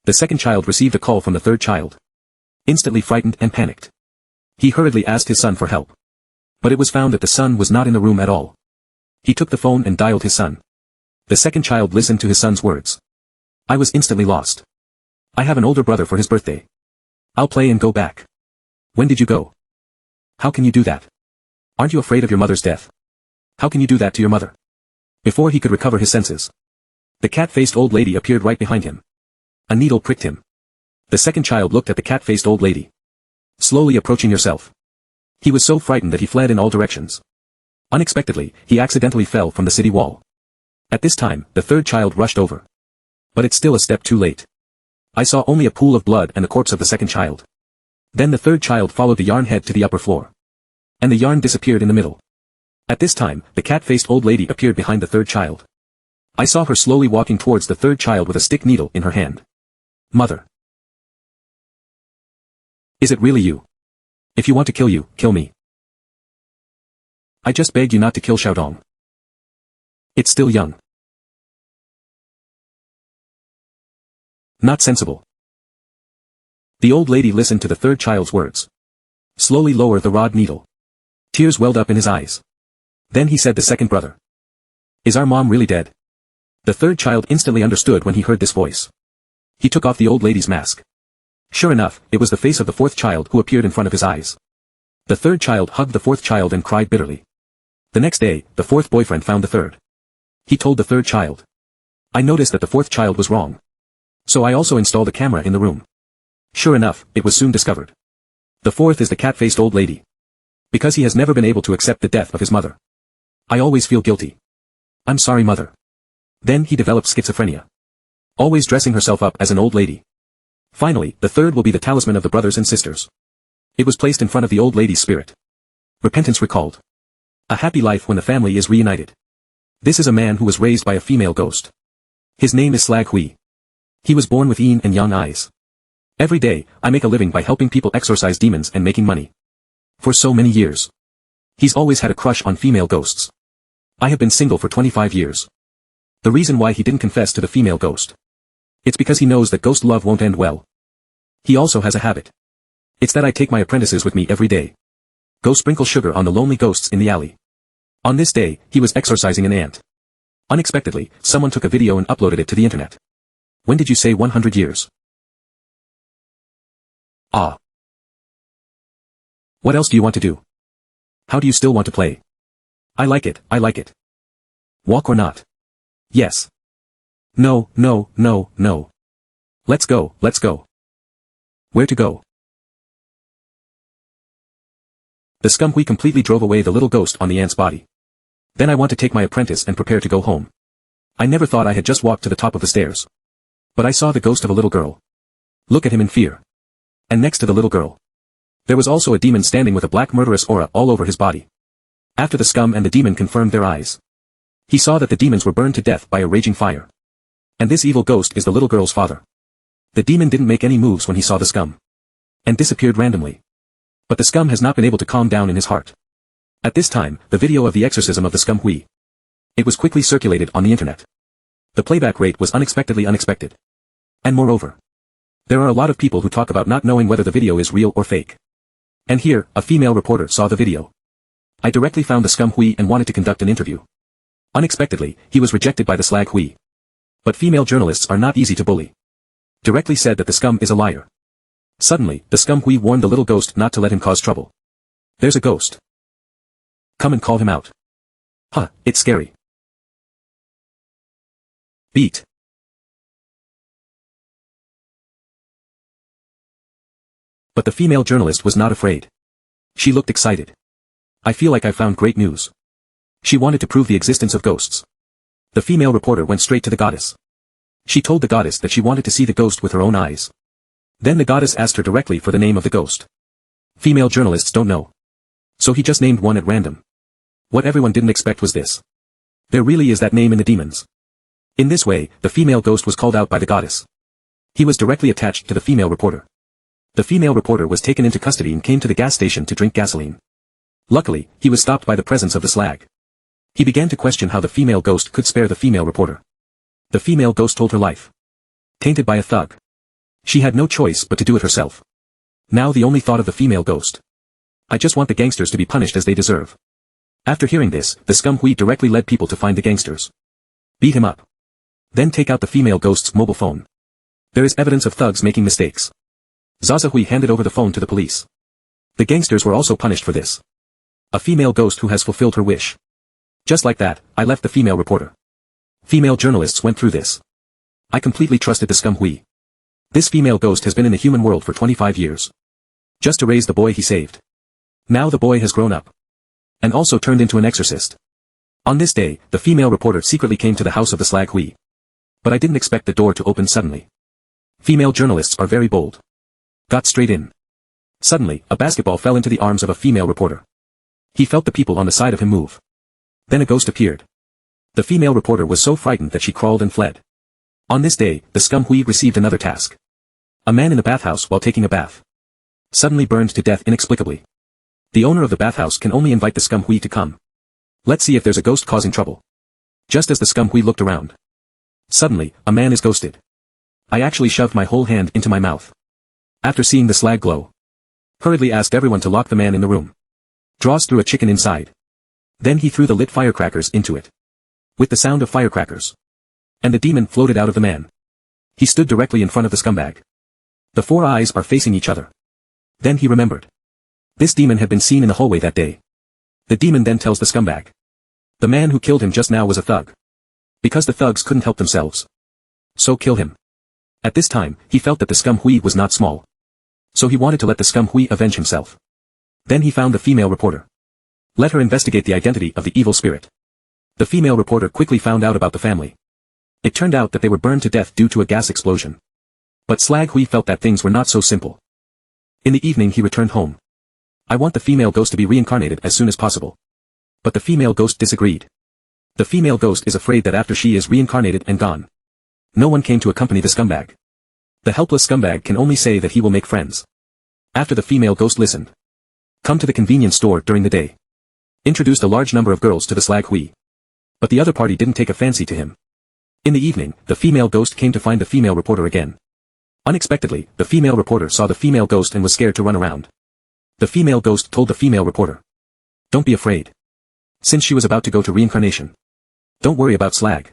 The second child received a call from the third child. Instantly frightened and panicked. He hurriedly asked his son for help. But it was found that the son was not in the room at all. He took the phone and dialed his son. The second child listened to his son's words. I was instantly lost. I have an older brother for his birthday. I'll play and go back. When did you go? How can you do that? Aren't you afraid of your mother's death? How can you do that to your mother? Before he could recover his senses, the cat-faced old lady appeared right behind him. A needle pricked him. The second child looked at the cat-faced old lady. Slowly approaching yourself. He was so frightened that he fled in all directions. Unexpectedly, he accidentally fell from the city wall. At this time, the third child rushed over. But it's still a step too late. I saw only a pool of blood and the corpse of the second child. Then the third child followed the yarn head to the upper floor. And the yarn disappeared in the middle. At this time, the cat-faced old lady appeared behind the third child. I saw her slowly walking towards the third child with a stick needle in her hand. Mother. Is it really you? If you want to kill you, kill me. I just beg you not to kill Xiaodong. It's still young. Not sensible. The old lady listened to the third child's words. Slowly lower the rod needle. Tears welled up in his eyes. Then he said the second brother. Is our mom really dead? The third child instantly understood when he heard this voice. He took off the old lady's mask. Sure enough, it was the face of the fourth child who appeared in front of his eyes. The third child hugged the fourth child and cried bitterly. The next day, the fourth boyfriend found the third. He told the third child. I noticed that the fourth child was wrong. So I also installed a camera in the room. Sure enough, it was soon discovered. The fourth is the cat-faced old lady. Because he has never been able to accept the death of his mother. I always feel guilty. I'm sorry, mother. Then he developed schizophrenia. Always dressing herself up as an old lady. Finally, the third will be the talisman of the brothers and sisters. It was placed in front of the old lady's spirit. Repentance recalled. A happy life when the family is reunited. This is a man who was raised by a female ghost. His name is Slag Hui. He was born with yin and yang eyes. Every day, I make a living by helping people exorcise demons and making money. For so many years. He's always had a crush on female ghosts. I have been single for 25 years. The reason why he didn't confess to the female ghost. It's because he knows that ghost love won't end well. He also has a habit. It's that I take my apprentices with me every day. Go sprinkle sugar on the lonely ghosts in the alley. On this day, he was exorcising an ant. Unexpectedly, someone took a video and uploaded it to the internet. When did you say 100 years? Ah. What else do you want to do? How do you still want to play? I like it, I like it. Walk or not? Yes. No, no, no, no. Let's go, let's go. Where to go? The scum-hui completely drove away the little ghost on the ant's body. Then I want to take my apprentice and prepare to go home. I never thought I had just walked to the top of the stairs. But I saw the ghost of a little girl. Look at him in fear. And next to the little girl, there was also a demon standing with a black murderous aura all over his body. After the scum and the demon confirmed their eyes, he saw that the demons were burned to death by a raging fire. And this evil ghost is the little girl's father. The demon didn't make any moves when he saw the scum. And disappeared randomly. But the scum has not been able to calm down in his heart. At this time, the video of the exorcism of the scum-hui. It was quickly circulated on the internet. The playback rate was unexpectedly unexpected. And moreover, there are a lot of people who talk about not knowing whether the video is real or fake. And here, a female reporter saw the video. I directly found the scum-hui and wanted to conduct an interview. Unexpectedly, he was rejected by the slag-hui. But female journalists are not easy to bully. Directly said that the scum is a liar. Suddenly, the scum-hui warned the little ghost not to let him cause trouble. There's a ghost. Come and call him out. Huh, it's scary. Beat. But the female journalist was not afraid. She looked excited. I feel like I found great news. She wanted to prove the existence of ghosts. The female reporter went straight to the goddess. She told the goddess that she wanted to see the ghost with her own eyes. Then the goddess asked her directly for the name of the ghost. Female journalists don't know. So he just named one at random. What everyone didn't expect was this. There really is that name in the demons. In this way, the female ghost was called out by the goddess. He was directly attached to the female reporter. The female reporter was taken into custody and came to the gas station to drink gasoline. Luckily, he was stopped by the presence of the slag. He began to question how the female ghost could spare the female reporter. The female ghost told her life. Tainted by a thug. She had no choice but to do it herself. Now the only thought of the female ghost. I just want the gangsters to be punished as they deserve. After hearing this, the scum Hui directly led people to find the gangsters. Beat him up. Then take out the female ghost's mobile phone. There is evidence of thugs making mistakes. Zaza Hui handed over the phone to the police. The gangsters were also punished for this. A female ghost who has fulfilled her wish. Just like that, I left the female reporter. Female journalists went through this. I completely trusted the scum Hui. This female ghost has been in the human world for 25 years. Just to raise the boy he saved. Now the boy has grown up. And also turned into an exorcist. On this day, the female reporter secretly came to the house of the slag Hui. But I didn't expect the door to open suddenly. Female journalists are very bold. Got straight in. Suddenly, a basketball fell into the arms of a female reporter. He felt the people on the side of him move. Then a ghost appeared. The female reporter was so frightened that she crawled and fled. On this day, the scum Hui received another task. A man in the bathhouse while taking a bath. Suddenly burned to death inexplicably. The owner of the bathhouse can only invite the scum Hui to come. Let's see if there's a ghost causing trouble. Just as the scum Hui looked around. Suddenly, a man is ghosted. I actually shoved my whole hand into my mouth. After seeing the slag glow. Hurriedly asked everyone to lock the man in the room. Draws through a chicken inside. Then he threw the lit firecrackers into it. With the sound of firecrackers. And the demon floated out of the man. He stood directly in front of the scumbag. The four eyes are facing each other. Then he remembered. This demon had been seen in the hallway that day. The demon then tells the scumbag. The man who killed him just now was a thug. Because the thugs couldn't help themselves. So kill him. At this time, he felt that the scum Hui was not small. So he wanted to let the scum Hui avenge himself. Then he found the female reporter. Let her investigate the identity of the evil spirit. The female reporter quickly found out about the family. It turned out that they were burned to death due to a gas explosion. But Slag Hui felt that things were not so simple. In the evening he returned home. I want the female ghost to be reincarnated as soon as possible. But the female ghost disagreed. The female ghost is afraid that after she is reincarnated and gone, no one came to accompany the scumbag. The helpless scumbag can only say that he will make friends. After the female ghost listened. Come to the convenience store during the day. Introduced a large number of girls to the slag Hui. But the other party didn't take a fancy to him. In the evening, the female ghost came to find the female reporter again. Unexpectedly, the female reporter saw the female ghost and was scared to run around. The female ghost told the female reporter. Don't be afraid. Since she was about to go to reincarnation. Don't worry about slag.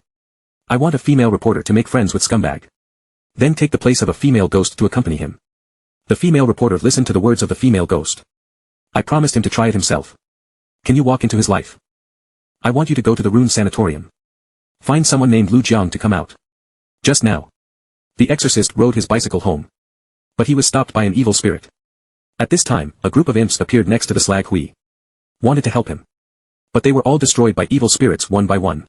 I want a female reporter to make friends with scumbag. Then take the place of a female ghost to accompany him. The female reporter listened to the words of the female ghost. I promised him to try it himself. Can you walk into his life? I want you to go to the Rune Sanatorium. Find someone named Lu Jiang to come out. Just now. The exorcist rode his bicycle home. But he was stopped by an evil spirit. At this time, a group of imps appeared next to the slag Hui. Wanted to help him. But they were all destroyed by evil spirits one by one.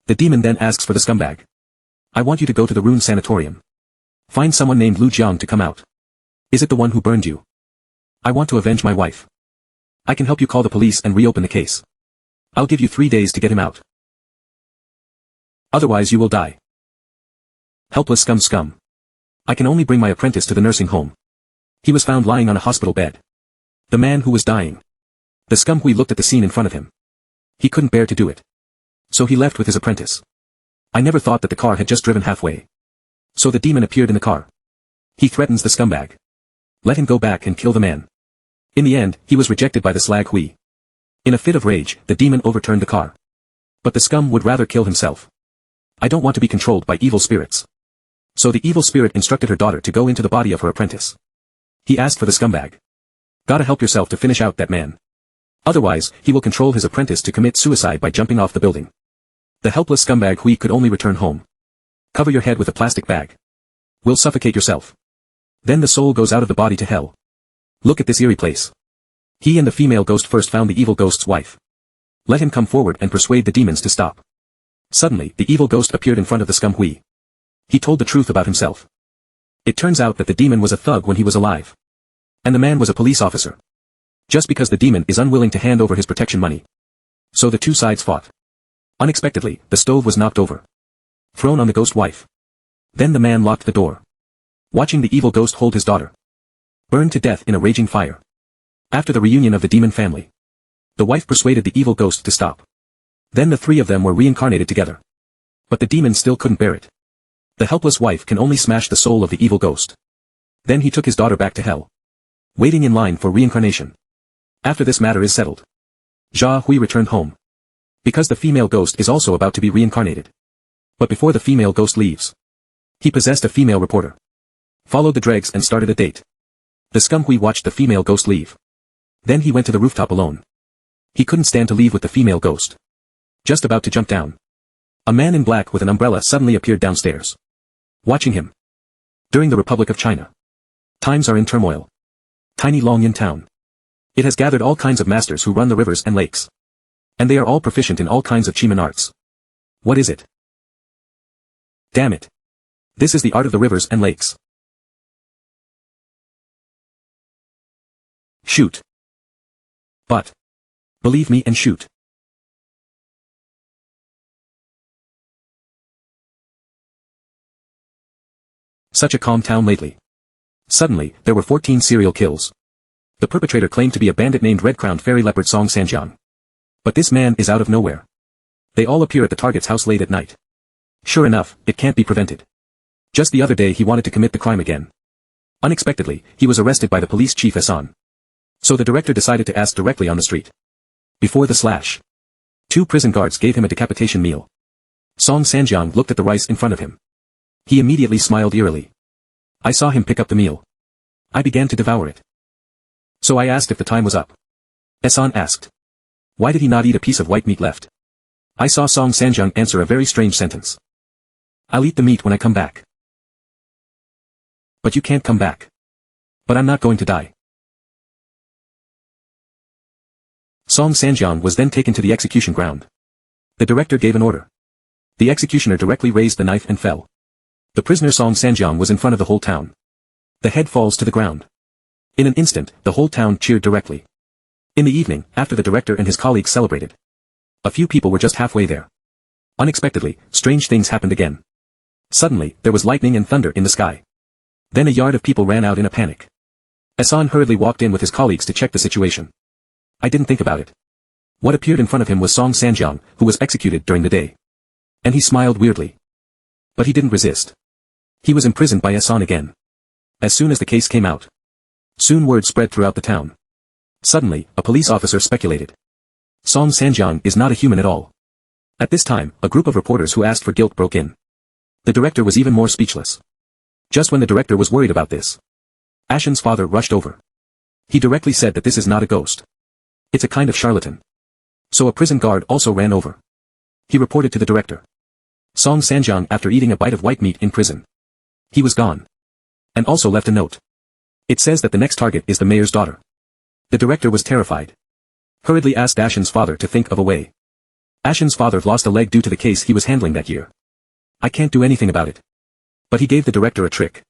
The demon then asks for the scumbag. I want you to go to the Rune Sanatorium. Find someone named Lu Jiang to come out. Is it the one who burned you? I want to avenge my wife. I can help you call the police and reopen the case. I'll give you 3 days to get him out. Otherwise you will die. Helpless scum. I can only bring my apprentice to the nursing home. He was found lying on a hospital bed. The man who was dying. The scum Hui looked at the scene in front of him. He couldn't bear to do it. So he left with his apprentice. I never thought that the car had just driven halfway. So the demon appeared in the car. He threatens the scumbag. Let him go back and kill the man. In the end, he was rejected by the slag Hui. In a fit of rage, the demon overturned the car. But the scum would rather kill himself. I don't want to be controlled by evil spirits. So the evil spirit instructed her daughter to go into the body of her apprentice. He asked for the scumbag. Gotta help yourself to finish out that man. Otherwise, he will control his apprentice to commit suicide by jumping off the building. The helpless scumbag Hui could only return home. Cover your head with a plastic bag. Will suffocate yourself. Then the soul goes out of the body to hell. Look at this eerie place. He and the female ghost first found the evil ghost's wife. Let him come forward and persuade the demons to stop. Suddenly, the evil ghost appeared in front of the scum Hui. He told the truth about himself. It turns out that the demon was a thug when he was alive. And the man was a police officer. Just because the demon is unwilling to hand over his protection money. So the two sides fought. Unexpectedly, the stove was knocked over. Thrown on the ghost wife. Then the man locked the door. Watching the evil ghost hold his daughter. Burned to death in a raging fire. After the reunion of the demon family. The wife persuaded the evil ghost to stop. Then the three of them were reincarnated together. But the demon still couldn't bear it. The helpless wife can only smash the soul of the evil ghost. Then he took his daughter back to hell. Waiting in line for reincarnation. After this matter is settled. Jia Hui returned home. Because the female ghost is also about to be reincarnated. But before the female ghost leaves. He possessed a female reporter. Followed the dregs and started a date. The scum Hui watched the female ghost leave. Then he went to the rooftop alone. He couldn't stand to leave with the female ghost. Just about to jump down. A man in black with an umbrella suddenly appeared downstairs. Watching him. During the Republic of China. Times are in turmoil. Tiny Longyan town. It has gathered all kinds of masters who run the rivers and lakes. And they are all proficient in all kinds of Chiman arts. What is it? Damn it. This is the art of the rivers and lakes. Shoot. But. Believe me and shoot. Such a calm town lately. Suddenly, there were 14 serial kills. The perpetrator claimed to be a bandit named Red-Crowned Fairy Leopard Song Sanjiang. But this man is out of nowhere. They all appear at the target's house late at night. Sure enough, it can't be prevented. Just the other day he wanted to commit the crime again. Unexpectedly, he was arrested by the police chief Hassan. So the director decided to ask directly on the street. Before the slash. 2 prison guards gave him a decapitation meal. Song Sanjiang looked at the rice in front of him. He immediately smiled eerily. I saw him pick up the meal. I began to devour it. So I asked if the time was up. Hassan asked. Why did he not eat a piece of white meat left? I saw Song Sanjiang answer a very strange sentence. I'll eat the meat when I come back. But you can't come back. But I'm not going to die. Song Sanjiang was then taken to the execution ground. The director gave an order. The executioner directly raised the knife and fell. The prisoner Song Sanjiang was in front of the whole town. The head falls to the ground. In an instant, the whole town cheered directly. In the evening, after the director and his colleagues celebrated. A few people were just halfway there. Unexpectedly, strange things happened again. Suddenly, there was lightning and thunder in the sky. Then a yard of people ran out in a panic. Hassan hurriedly walked in with his colleagues to check the situation. I didn't think about it. What appeared in front of him was Song Sanjiang, who was executed during the day. And he smiled weirdly. But he didn't resist. He was imprisoned by Hassan again. As soon as the case came out. Soon word spread throughout the town. Suddenly, a police officer speculated. Song Sanjiang is not a human at all. At this time, a group of reporters who asked for guilt broke in. The director was even more speechless. Just when the director was worried about this. Ashen's father rushed over. He directly said that this is not a ghost. It's a kind of charlatan. So a prison guard also ran over. He reported to the director. Song Sanjiang after eating a bite of white meat in prison. He was gone. And also left a note. It says that the next target is the mayor's daughter. The director was terrified. Hurriedly asked Ashen's father to think of a way. Ashen's father lost a leg due to the case he was handling that year. I can't do anything about it. But he gave the director a trick.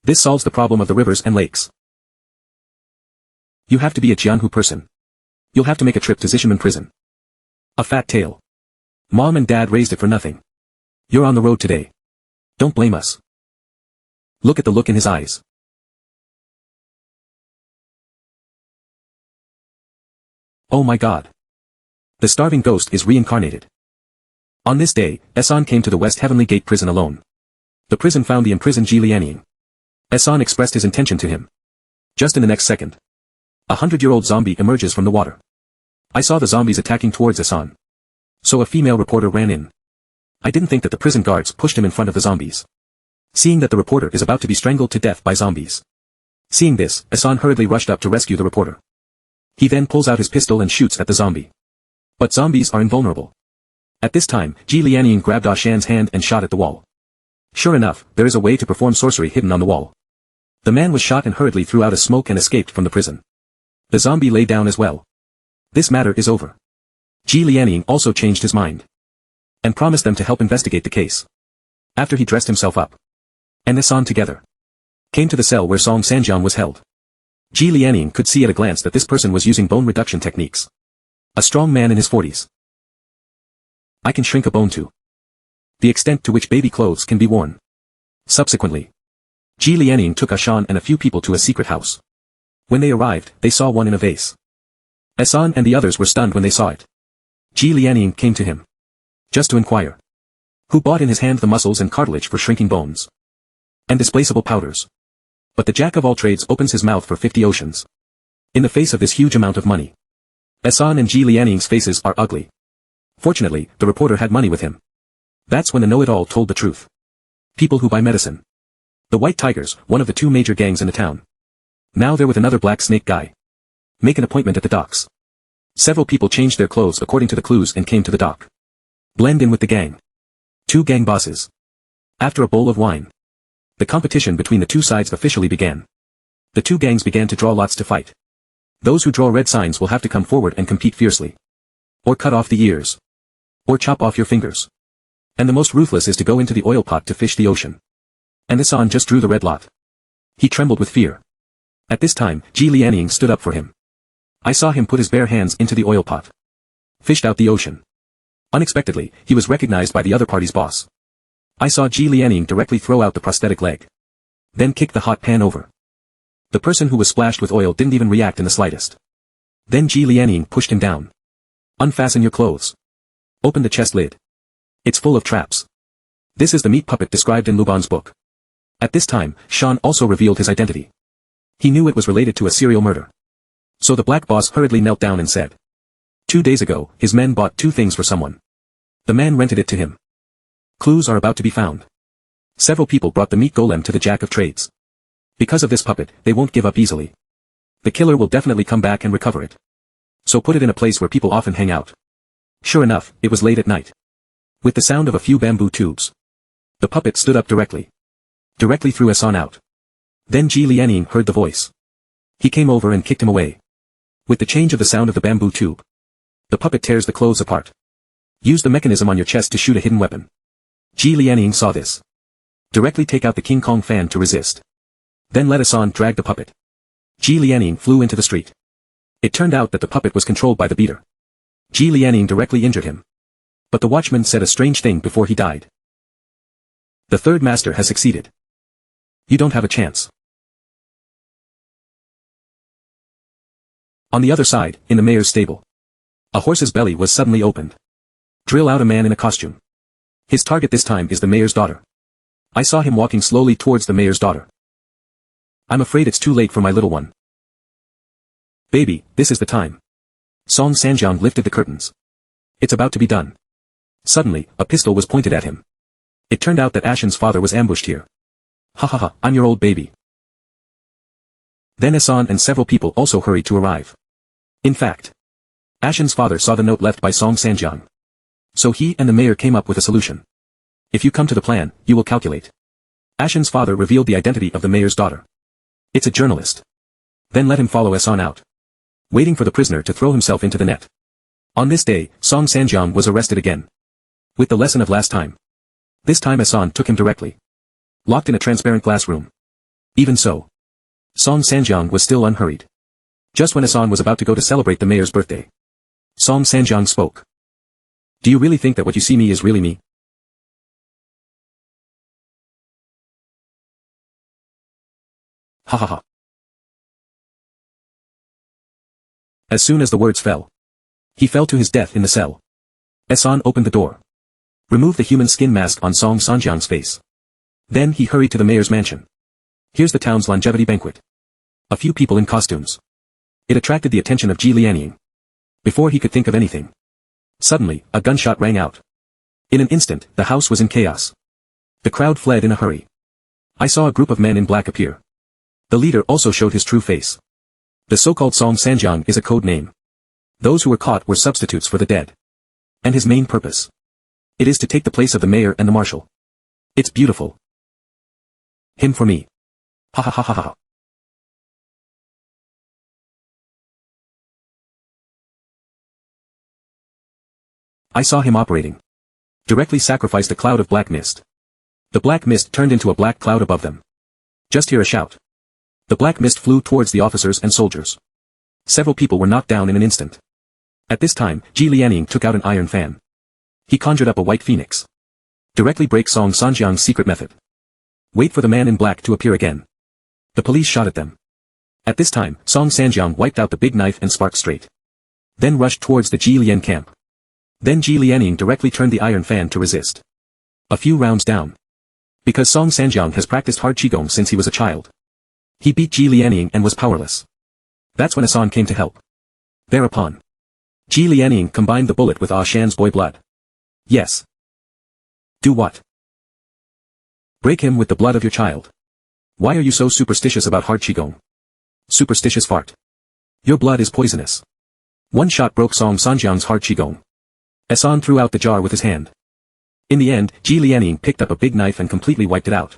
This solves the problem of the rivers and lakes. You have to be a Jianhu person. You'll have to make a trip to Zishimen prison. A fat tale. Mom and dad raised it for nothing. You're on the road today. Don't blame us. Look at the look in his eyes. Oh my God. The starving ghost is reincarnated. On this day, Hassan came to the West Heavenly Gate prison alone. The prison found the imprisoned Ji Lianying. Hassan expressed his intention to him. Just in the next second. 100-year-old zombie emerges from the water. I saw the zombies attacking towards Hassan. So a female reporter ran in. I didn't think that the prison guards pushed him in front of the zombies. Seeing that the reporter is about to be strangled to death by zombies. Seeing this, Hassan hurriedly rushed up to rescue the reporter. He then pulls out his pistol and shoots at the zombie. But zombies are invulnerable. At this time, Ji Lianying grabbed Ah Shan's hand and shot at the wall. Sure enough, there is a way to perform sorcery hidden on the wall. The man was shot and hurriedly threw out a smoke and escaped from the prison. The zombie lay down as well. This matter is over. Ji Lianying also changed his mind. And promised them to help investigate the case. After he dressed himself up. And Hassan together. Came to the cell where Song Sanjiang was held. Ji Lianying could see at a glance that this person was using bone reduction techniques. A strong man in his 40s. I can shrink a bone to the extent to which baby clothes can be worn. Subsequently, Ji Lianying took Hassan and a few people to a secret house. When they arrived, they saw one in a vase. Hassan and the others were stunned when they saw it. Ji Lianying came to him. Just to inquire. Who bought in his hand the muscles and cartilage for shrinking bones. And displaceable powders. But the jack of all trades opens his mouth for 50 oceans. In the face of this huge amount of money. Hassan and Ji Lianying's faces are ugly. Fortunately, the reporter had money with him. That's when the know-it-all told the truth. People who buy medicine. The White Tigers, one of the two major gangs in the town. Now they're with another black snake guy. Make an appointment at the docks. Several people changed their clothes according to the clues and came to the dock. Blend in with the gang. Two gang bosses. After a bowl of wine. The competition between the two sides officially began. The two gangs began to draw lots to fight. Those who draw red signs will have to come forward and compete fiercely. Or cut off the ears. Or chop off your fingers. And the most ruthless is to go into the oil pot to fish the ocean. And Hassan just drew the red lot. He trembled with fear. At this time, Ji Lianying stood up for him. I saw him put his bare hands into the oil pot. Fished out the ocean. Unexpectedly, he was recognized by the other party's boss. I saw Ji Lianying directly throw out the prosthetic leg. Then kick the hot pan over. The person who was splashed with oil didn't even react in the slightest. Then Ji Lianying pushed him down. Unfasten your clothes. Open the chest lid. It's full of traps. This is the meat puppet described in Luban's book. At this time, Shan also revealed his identity. He knew it was related to a serial murder. So the black boss hurriedly knelt down and said. 2 days ago, his men bought 2 things for someone. The man rented it to him. Clues are about to be found. Several people brought the meat golem to the jack of trades. Because of this puppet, they won't give up easily. The killer will definitely come back and recover it. So put it in a place where people often hang out. Sure enough, it was late at night. With the sound of a few bamboo tubes. The puppet stood up directly. Directly threw Hassan out. Then Ji Lianying heard the voice. He came over and kicked him away. With the change of the sound of the bamboo tube. The puppet tears the clothes apart. Use the mechanism on your chest to shoot a hidden weapon. Ji Lianying saw this. Directly take out the King Kong fan to resist. Then let Hassan drag the puppet. Ji Lianying flew into the street. It turned out that the puppet was controlled by the beater. Ji Lianying directly injured him. But the watchman said a strange thing before he died. The third master has succeeded. You don't have a chance. On the other side, in the mayor's stable. A horse's belly was suddenly opened. Drill out a man in a costume. His target this time is the mayor's daughter. I saw him walking slowly towards the mayor's daughter. I'm afraid it's too late for my little one. Baby, this is the time. Song Sanjiang lifted the curtains. It's about to be done. Suddenly, a pistol was pointed at him. It turned out that Ashen's father was ambushed here. Ha ha ha, I'm your old baby. Then Hassan and several people also hurried to arrive. In fact, Ashen's father saw the note left by Song Sanjiang. So he and the mayor came up with a solution. If you come to the plan, you will calculate. Ashen's father revealed the identity of the mayor's daughter. It's a journalist. Then let him follow Hassan out. Waiting for the prisoner to throw himself into the net. On this day, Song Sanjiang was arrested again. With the lesson of last time. This time Hassan took him directly. Locked in a transparent glass room. Even so. Song Sanjiang was still unhurried. Just when Hassan was about to go to celebrate the mayor's birthday. Song Sanjiang spoke. Do you really think that what you see me is really me? Ha ha ha. As soon as the words fell. He fell to his death in the cell. Hassan opened the door. Removed the human skin mask on Song Sanjiang's face. Then he hurried to the mayor's mansion. Here's the town's longevity banquet. A few people in costumes. It attracted the attention of Ji Lianying. Before he could think of anything. Suddenly, a gunshot rang out. In an instant, the house was in chaos. The crowd fled in a hurry. I saw a group of men in black appear. The leader also showed his true face. The so-called Song Sanjiang is a code name. Those who were caught were substitutes for the dead. And his main purpose. It is to take the place of the mayor and the marshal. It's beautiful. Him for me. Ha ha ha ha ha. I saw him operating. Directly sacrificed a cloud of black mist. The black mist turned into a black cloud above them. Just hear a shout. The black mist flew towards the officers and soldiers. Several people were knocked down in an instant. At this time, Ji Lianying took out an iron fan. He conjured up a white phoenix. Directly break Song Sanjiang's secret method. Wait for the man in black to appear again. The police shot at them. At this time, Song Sanjiang wiped out the big knife and sparked straight. Then rushed towards the Ji Lian camp. Then Ji Lianying directly turned the iron fan to resist. A few rounds down. Because Song Sanjiang has practiced hard qigong since he was a child. He beat Ji Lianying and was powerless. That's when Asan came to help. Thereupon, Ji Lianying combined the bullet with Ah Shan's boy blood. Yes. Do what? Break him with the blood of your child. Why are you so superstitious about hard qigong? Superstitious fart. Your blood is poisonous. One shot broke Song Sanjiang's hard qigong. Asan threw out the jar with his hand. In the end, Ji Lianying picked up a big knife and completely wiped it out.